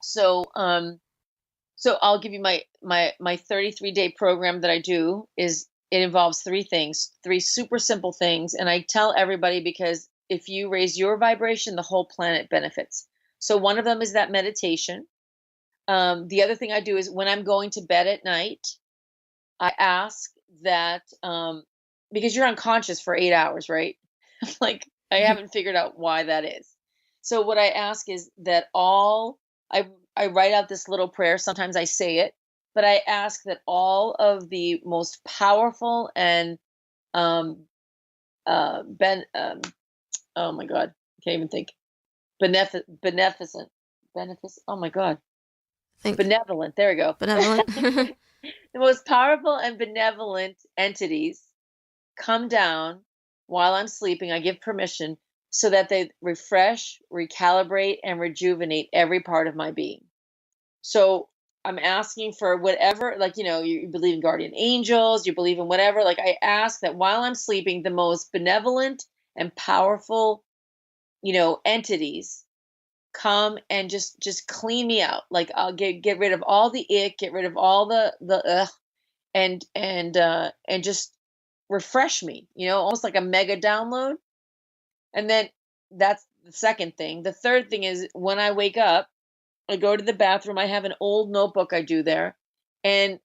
So I'll give you my 33-day program that I do. It involves 3 things, 3 super simple things. And I tell everybody because if you raise your vibration, the whole planet benefits. So one of them is that meditation. The other thing I do is when I'm going to bed at night, I ask that, because you're unconscious for 8 hours, right? Like, I haven't figured out why that is. So what I ask is that I write out this little prayer. Sometimes I say it, but I ask that all of the most powerful and oh my God, I can't even think. Beneficent. Oh my God. Benevolent. There we go. Benevolent. The most powerful and benevolent entities come down while I'm sleeping. I give permission so that they refresh, recalibrate, and rejuvenate every part of my being. So I'm asking for whatever, like, you believe in guardian angels, you believe in whatever. Like, I ask that while I'm sleeping, the most benevolent and powerful, entities come and just clean me out. Like, I'll get rid of all the ick, get rid of all the ugh, and just refresh me, almost like a mega download. And then that's the second thing. The third thing is when I wake up, I go to the bathroom. I have an old notebook I do there. And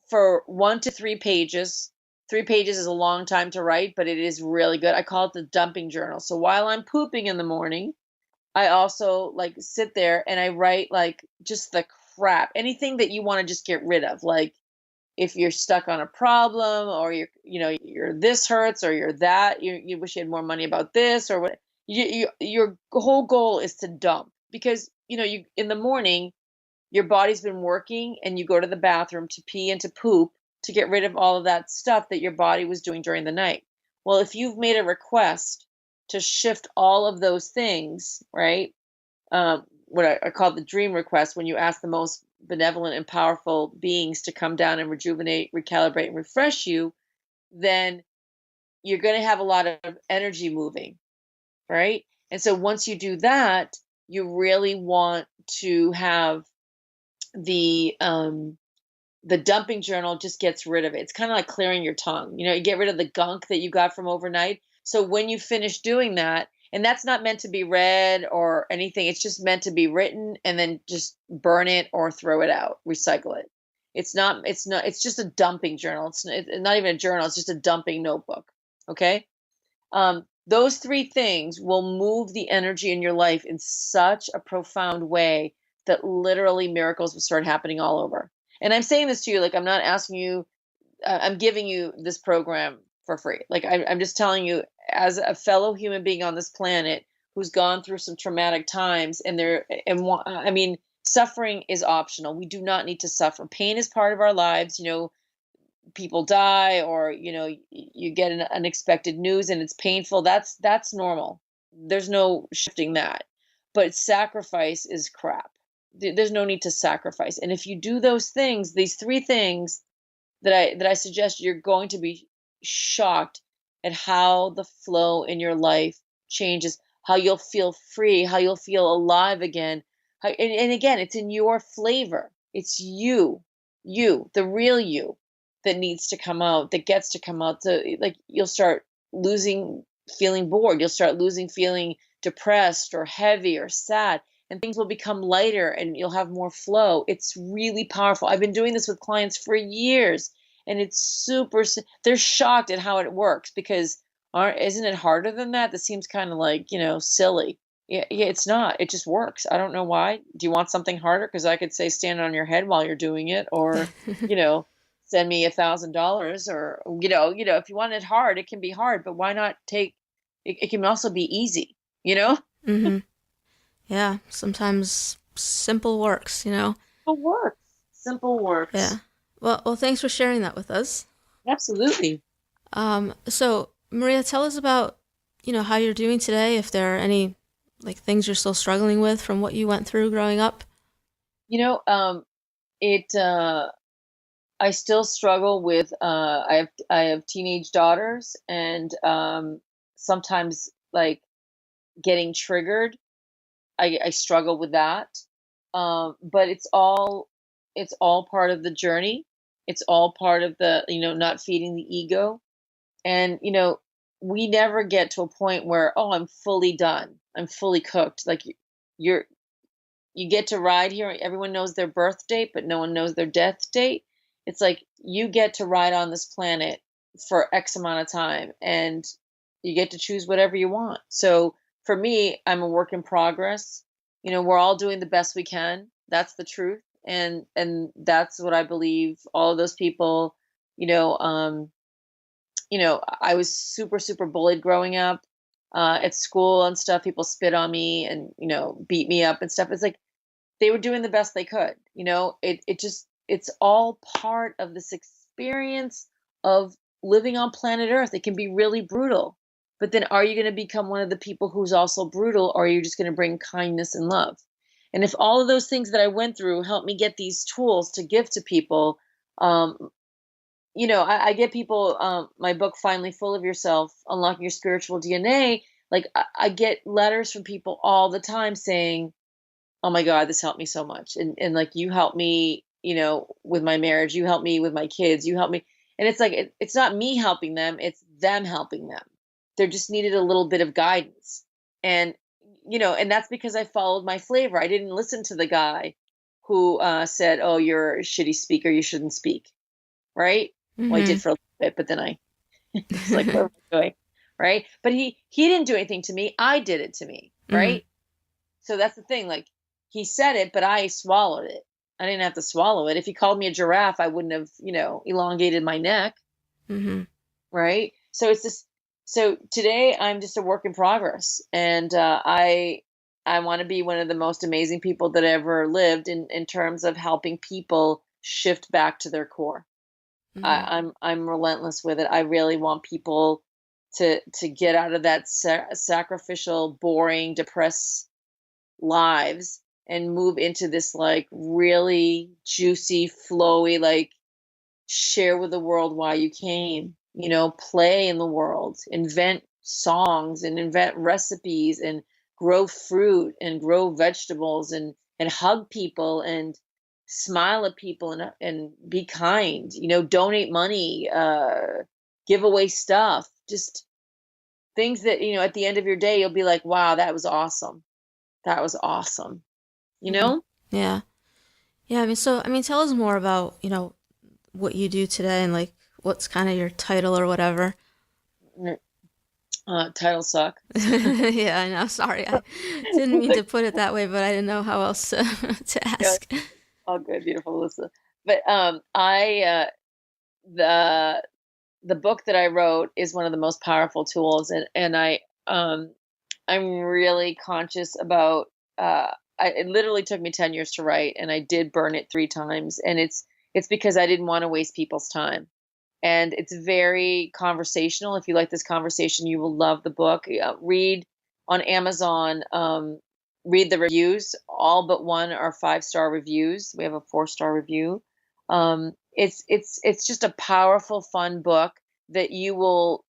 for 1 to 3 pages, 3 pages is a long time to write, but it is really good. I call it the dumping journal. So while I'm pooping in the morning, I also like sit there and I write like just the crap, anything that you want to just get rid of. Like if you're stuck on a problem, or you're this hurts, or you're that, you wish you had more money about this, or what, your whole goal is to dump, because you in the morning your body's been working and you go to the bathroom to pee and to poop to get rid of all of that stuff that your body was doing during the night. Well, if you've made a request to shift all of those things, right? What I call the dream request, when you ask the most benevolent and powerful beings to come down and rejuvenate, recalibrate, and refresh you, then you're going to have a lot of energy moving, right? And so once you do that, you really want to have the dumping journal just gets rid of it. It's kind of like clearing your tongue. You get rid of the gunk that you got from overnight. So when you finish doing that, and that's not meant to be read or anything, it's just meant to be written, and then just burn it or throw it out, recycle it. It's just a dumping journal. It's not even a journal, it's just a dumping notebook. Okay? Those three things will move the energy in your life in such a profound way that literally miracles will start happening all over. And I'm saying this to you, like, I'm not asking you, I'm giving you this program for free. Like, I'm just telling you, as a fellow human being on this planet who's gone through some traumatic times, I mean, suffering is optional. We do not need to suffer. Pain is part of our lives. People die, or you get an unexpected news and it's painful. That's normal. There's no shifting that. But sacrifice is crap. There's no need to sacrifice. And if you do those things, these three things that I suggest, you're going to be shocked at how the flow in your life changes, how you'll feel free, how you'll feel alive again. And again, it's in your flavor. It's you, the real you, that needs to come out, that gets to come out. Like, you'll start losing feeling bored. You'll start losing feeling depressed or heavy or sad, and things will become lighter and you'll have more flow. It's really powerful. I've been doing this with clients for years, and it's they're shocked at how it works, because isn't it harder than that? That seems kind of like, silly. Yeah, it's not. It just works. I don't know why. Do you want something harder? Because I could say stand on your head while you're doing it, or, send me $1,000, or, if you want it hard, it can be hard, but why not take, it can also be easy, Mm-hmm. Yeah, sometimes simple works. Simple works. Simple works. Yeah. Well, thanks for sharing that with us. Absolutely. So Maria, tell us about, how you're doing today, if there are any like things you're still struggling with from what you went through growing up. I still struggle with, I have teenage daughters, and sometimes, like, getting triggered. I struggle with that. But it's all part of the journey. It's all part of the, not feeding the ego. And, we never get to a point where, oh, I'm fully done. I'm fully cooked. Like, you get to ride here. Everyone knows their birth date, but no one knows their death date. It's like, you get to ride on this planet for X amount of time, and you get to choose whatever you want. So for me, I'm a work in progress. We're all doing the best we can. That's the truth. And that's what I believe. All of those people, I was super, super bullied growing up, at school and stuff. People spit on me and, beat me up and stuff. It's like, they were doing the best they could. It's all part of this experience of living on planet Earth. It can be really brutal, But then are you going to become one of the people who's also brutal, or are you just going to bring kindness and love? And if all of those things that I went through help me get these tools to give to people, I get people, my book, Finally Full of Yourself, Unlocking Your Spiritual DNA. Like I get letters from people all the time saying, oh my God, this helped me so much. And like, you helped me, with my marriage, you helped me with my kids, you helped me. And it's like, it's not me helping them, it's them helping them. They just needed a little bit of guidance. And, and that's because I followed my flavor. I didn't listen to the guy who said, oh, you're a shitty speaker, you shouldn't speak. Right. Well, I did for a little bit, but then it's like, where am I going? Right. But he didn't do anything to me. I did it to me. Right. So that's the thing. Like, he said it, but I swallowed it. I didn't have to swallow it. If he called me a giraffe, I wouldn't have, elongated my neck. Right. So it's this. So today I'm just a work in progress, and I want to be one of the most amazing people that ever lived in terms of helping people shift back to their core. I'm relentless with it. I really want people to get out of that sacrificial, boring, depressed lives and move into this like really juicy, flowy, like share with the world why you came, play in the world, invent songs and invent recipes and grow fruit and grow vegetables and hug people and smile at people and be kind, donate money, give away stuff, just things that, at the end of your day, you'll be like, wow, that was awesome. That was awesome. Yeah. Yeah. Tell us more about, what you do today and like, what's kind of your title or whatever. Title suck. Yeah, I know. Sorry. I didn't mean to put it that way, but I didn't know how else to ask. Yeah. Oh, good. Beautiful, Alyssa. But the book that I wrote is one of the most powerful tools. And I'm really conscious about, it literally took me 10 years to write, and I did burn it 3 times. And it's because I didn't want to waste people's time. And it's very conversational. If you like this conversation, you will love the book. Read on Amazon, read the reviews. All but one are 5-star reviews. We have a 4-star review. It's just a powerful, fun book that you will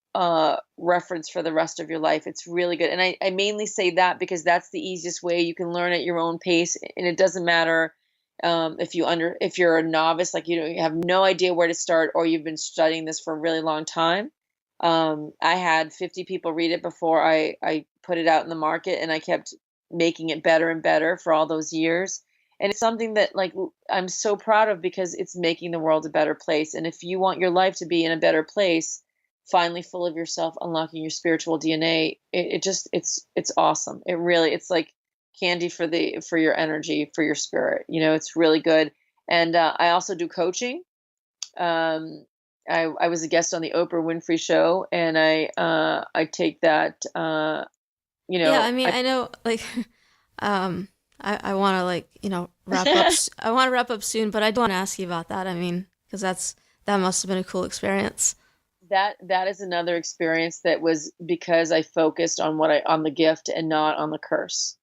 reference for the rest of your life. It's really good. And I mainly say that because that's the easiest way. You can learn at your own pace, and it doesn't matter if you're a novice, like you have no idea where to start, or you've been studying this for a really long time. I had 50 people read it before I put it out in the market, and I kept making it better and better for all those years. And it's something that like I'm so proud of because it's making the world a better place. And if you want your life to be in a better place, Finally Full of Yourself, Unlocking Your Spiritual DNA, it's awesome. It's like candy for your energy, for your spirit. It's really good. And I also do coaching. I was a guest on the Oprah Winfrey Show, and I take that. Yeah, I know, like, I want to like wrap up. I want to wrap up soon, but I do want to ask you about that. Because that must have been a cool experience. That is another experience that was because I focused on on the gift and not on the curse.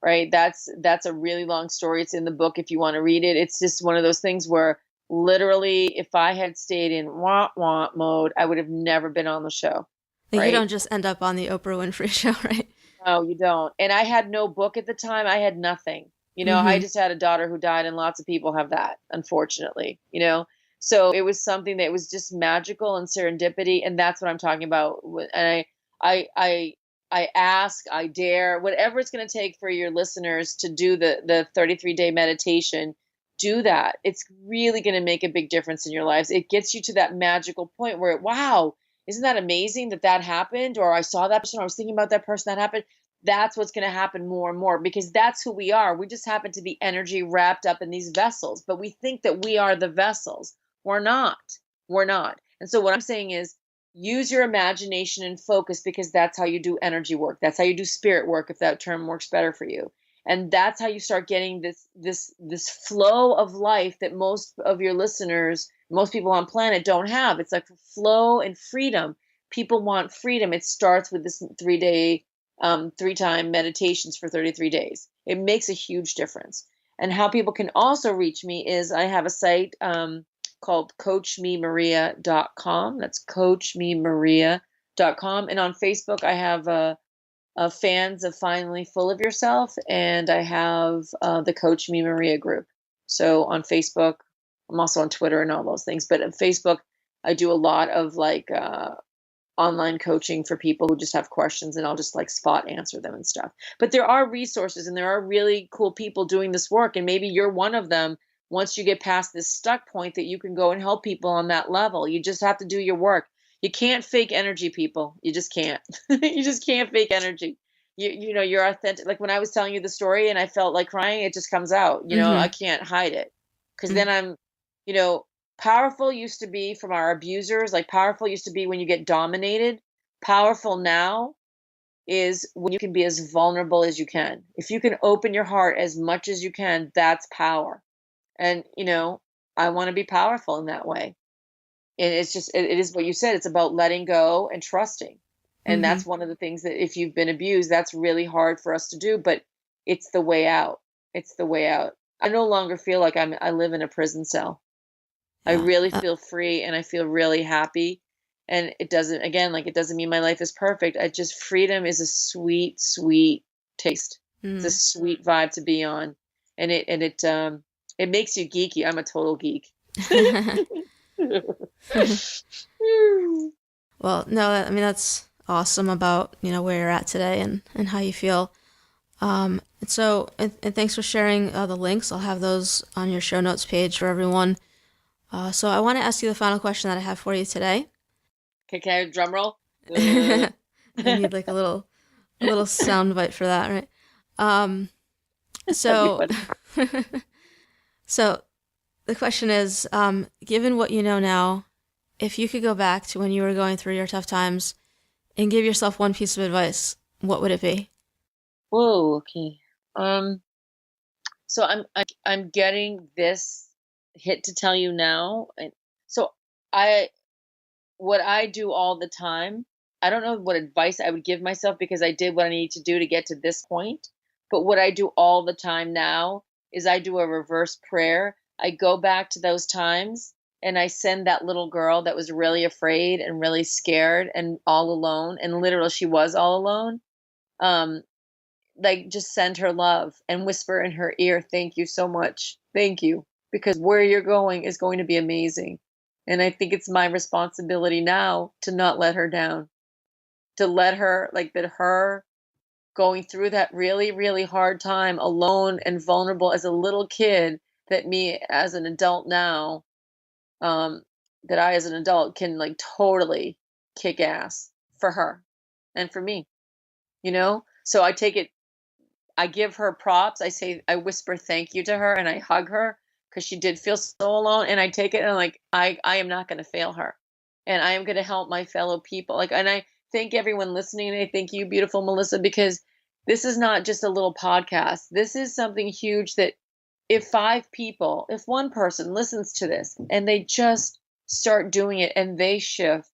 Right? That's a really long story. It's in the book if you want to read it. It's just one of those things where literally if I had stayed in wah mode, I would have never been on the show. Right? You don't just end up on the Oprah Winfrey Show, right? No, you don't. And I had no book at the time. I had nothing. I just had a daughter who died, and lots of people have that, unfortunately, So it was something that was just magical and serendipity, and that's what I'm talking about. And I ask, I dare, whatever it's going to take for your listeners to do the 33-day meditation, do that. It's really going to make a big difference in your lives. It gets you to that magical point where, wow, isn't that amazing that happened? Or I saw that person, I was thinking about that person, that happened. That's what's going to happen more and more, because that's who we are. We just happen to be energy wrapped up in these vessels, but we think that we are the vessels. We're not. And so what I'm saying is, use your imagination and focus, because that's how you do energy work. That's how you do spirit work, if that term works better for you. And that's how you start getting this flow of life that most of your listeners, most people on planet don't have. It's like flow and freedom. people want freedom. It starts with this 3-day, 3-time meditations for 33 days. It makes a huge difference. And how people can also reach me is I have a site called coachmemaria.com. That's coachmemaria.com. And on Facebook, I have fans of Finally Full of Yourself, and I have the Coach Me Maria group. So on Facebook, I'm also on Twitter and all those things. But on Facebook, I do a lot of like online coaching for people who just have questions, and I'll just like spot answer them and stuff. But there are resources and there are really cool people doing this work. And maybe you're one of them once you get past this stuck point that you can go and help people on that level. You just have to do your work. You can't fake energy, people. You just can't. You just can't fake energy. You know, you're authentic. Like when I was telling you the story and I felt like crying, it just comes out. You know, I can't hide it. Because then I'm, you know, powerful used to be from our abusers. Like powerful used to be when you get dominated. Powerful now is when you can be as vulnerable as you can. If you can open your heart as much as you can, that's power. And, you know, I want to be powerful in that way. And it's just, it is what you said. It's about letting go and trusting. And that's one of the things that if you've been abused, that's really hard for us to do, but it's the way out. It's the way out. I no longer feel like I live in a prison cell. I really feel free and I feel really happy. And it doesn't, again, like it doesn't mean my life is perfect. Freedom is a sweet, sweet taste. It's a sweet vibe to be on. And it makes you geeky. I'm a total geek. Well, no, I mean, that's awesome about, you know, where you're at today and how you feel. And thanks for sharing the links. I'll have those on your show notes page for everyone. So I want to ask you the final question that I have for you today. Okay, can I have a drum roll? I need like a little sound bite for that, right? So the question is, given what you know now, if you could go back to when you were going through your tough times and give yourself one piece of advice, what would it be? Whoa, okay. So I'm getting this hit to tell you now. And so what I do all the time, I don't know what advice I would give myself because I did what I needed to do to get to this point. But what I do all the time now is I do a reverse prayer. I go back to those times and I send that little girl that was really afraid and really scared and all alone. And literally she was all alone. Like just send her love and whisper in her ear, thank you so much. Thank you. Because where you're going is going to be amazing. And I think it's my responsibility now to not let her down, to let her, like that her going through that really, really hard time alone and vulnerable as a little kid, that me as an adult now, that I as an adult can like totally kick ass for her and for me, you know? So I take it, I give her props. I whisper thank you to her and I hug her because she did feel so alone. And I take it and I'm like, I am not going to fail her. And I am going to help my fellow people. Like, and I thank everyone listening. And I thank you, beautiful Melissa, because this is not just a little podcast. This is something huge that if 5 people, if one person listens to this and they just start doing it and they shift,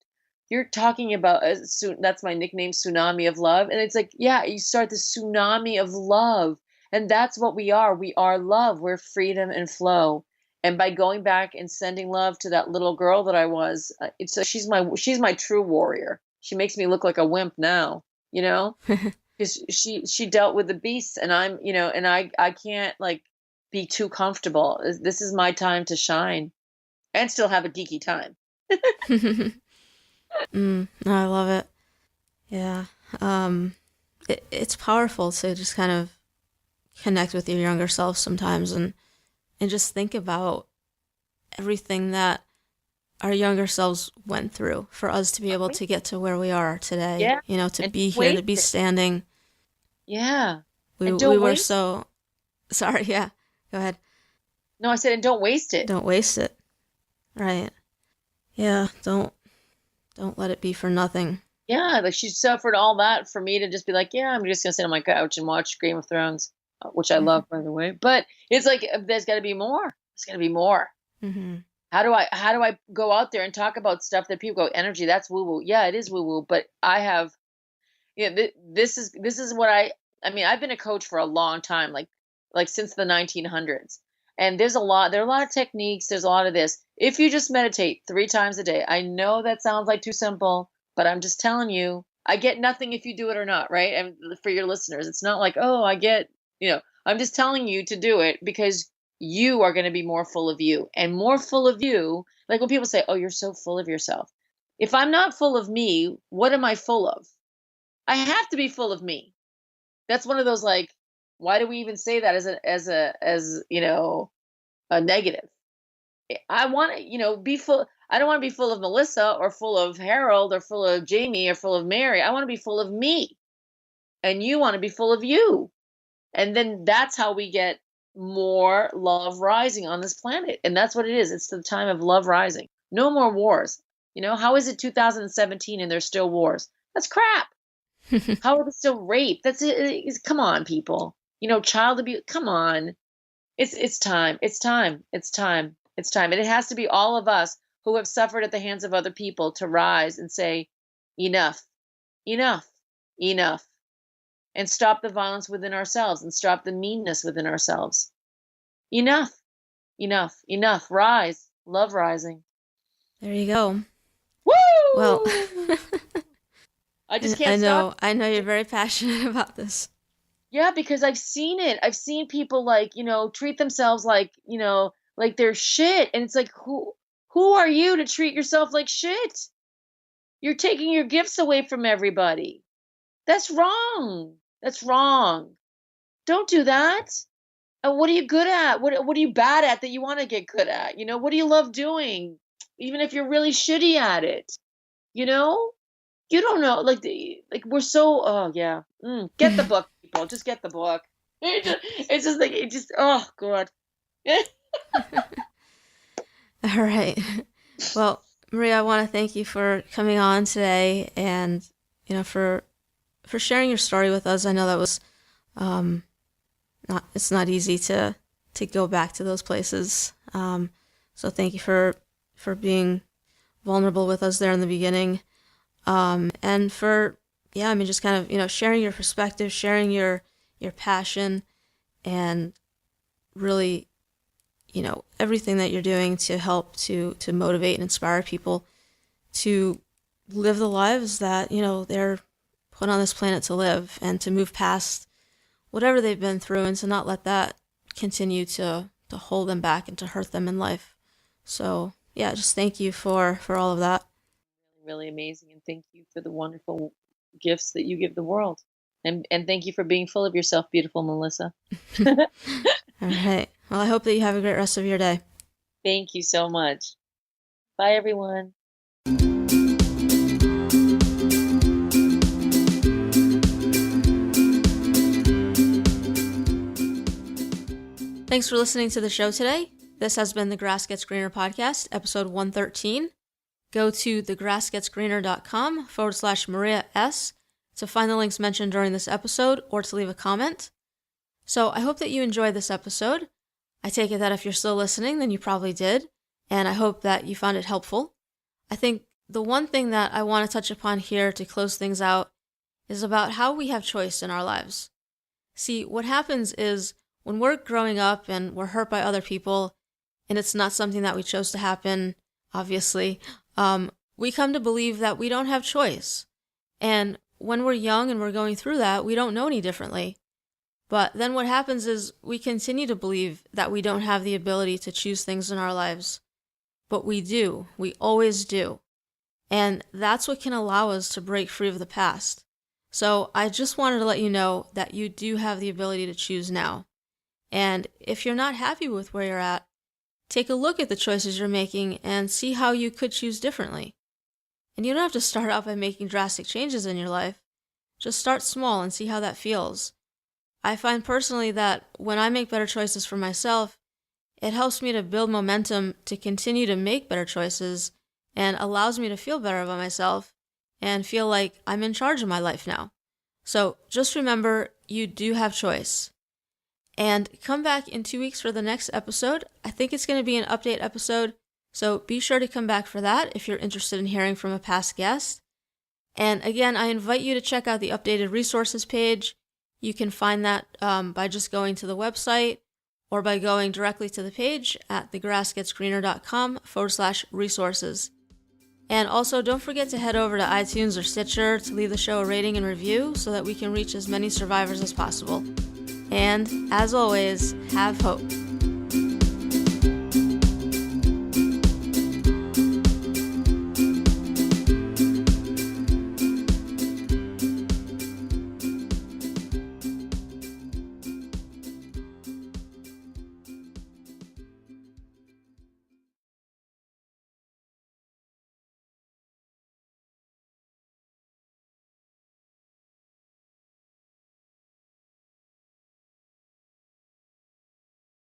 you're talking about, that's my nickname, Tsunami of Love. And it's like, yeah, you start this tsunami of love. And that's what we are. We are love. We're freedom and flow. And by going back and sending love to that little girl that I was, she's my true warrior. She makes me look like a wimp now, you know, because she dealt with the beasts and I'm, you know, and I can't like be too comfortable. This is my time to shine and still have a geeky time. I love it. Yeah. It's powerful to just kind of connect with your younger self sometimes and just think about everything that our younger selves went through for us to be able to get to where we are today. Yeah. You know, to And be here, to be standing. Yeah. We were so sorry. Yeah. Go ahead. No, I said, and don't waste it. Don't waste it. Right. Yeah. Don't let it be for nothing. Yeah. Like she suffered all that for me to just be like, yeah, I'm just going to sit on my couch and watch Game of Thrones, which I love, by the way. But it's like, there's got to be more. There's got to be more. Mm-hmm. How do I go out there and talk about stuff that people go, energy, that's woo woo. Yeah, it is woo woo, but I have, this is what I mean, I've been a coach for a long time, like since the 1900s. And there are a lot of techniques, there's a lot of this. If you just meditate 3 times a day, I know that sounds like too simple, but I'm just telling you, I get nothing if you do it or not, right? And for your listeners, it's not like, oh, I get, I'm just telling you to do it because you are going to be more full of you and more full of you. Like when people say, oh, you're so full of yourself. If I'm not full of me, what am I full of? I have to be full of me. That's one of those, like, why do we even say that as a negative? I want to, be full. I don't want to be full of Melissa or full of Harold or full of Jamie or full of Mary. I want to be full of me. And you want to be full of you. And then that's how we get more love rising on this planet. And that's what it is. It's the time of love rising. No more wars. How is it 2017 and there's still wars? That's crap. How are there still rape? That's it. Come on, people. Child abuse. Come on. It's time. It's time. It's time. It's time. And it has to be all of us who have suffered at the hands of other people to rise and say, enough, enough, enough. And stop the violence within ourselves and stop the meanness within ourselves. Enough, enough, enough. Rise. Love rising. There you go. Woo! Well, I just can't stop. I know you're very passionate about this. Yeah, because I've seen it. I've seen people treat themselves like they're shit. And it's like, who are you to treat yourself like shit? You're taking your gifts away from everybody. That's wrong. That's wrong. Don't do that. And what are you good at? What are you bad at that you want to get good at? What do you love doing? Even if you're really shitty at it, you don't know. Like we're so, oh yeah. Get the book, people. Just get the book. It's just like, oh God. All right. Well, Maria, I want to thank you for coming on today and, for sharing your story with us. I know that was, it's not easy to go back to those places. So thank you for being vulnerable with us there in the beginning. And for, just kind of, sharing your perspective, sharing your passion, and really, everything that you're doing to help to motivate and inspire people to live the lives that, they're put on this planet to live, and to move past whatever they've been through and to not let that continue to hold them back and to hurt them in life. So yeah, just thank you for all of that. Really amazing. And thank you for the wonderful gifts that you give the world. And thank you for being full of yourself, beautiful Melissa. All right. Well, I hope that you have a great rest of your day. Thank you so much. Bye, everyone. Thanks for listening to the show today. This has been the Grass Gets Greener podcast, episode 113. Go to thegrassgetsgreener.com/Maria S. to find the links mentioned during this episode or to leave a comment. So I hope that you enjoyed this episode. I take it that if you're still listening, then you probably did, and I hope that you found it helpful. I think the one thing that I want to touch upon here to close things out is about how we have choice in our lives. See, what happens is when we're growing up and we're hurt by other people, and it's not something that we chose to happen, obviously, we come to believe that we don't have choice. And when we're young and we're going through that, we don't know any differently. But then what happens is we continue to believe that we don't have the ability to choose things in our lives. But we do. We always do. And that's what can allow us to break free of the past. So I just wanted to let you know that you do have the ability to choose now. And if you're not happy with where you're at, take a look at the choices you're making and see how you could choose differently. And you don't have to start out by making drastic changes in your life. Just start small and see how that feels. I find personally that when I make better choices for myself, it helps me to build momentum to continue to make better choices and allows me to feel better about myself and feel like I'm in charge of my life now. So just remember, you do have choice. And come back in 2 weeks for the next episode. I think it's going to be an update episode So be sure to come back for that if you're interested in hearing from a past guest. And again, I invite you to check out the updated resources page. You can find that by just going to the website or by going directly to the page at thegrassgetsgreener.com/resources. And also, don't forget to head over to iTunes or Stitcher to leave the show a rating and review so that we can reach as many survivors as possible. And, as always, have hope.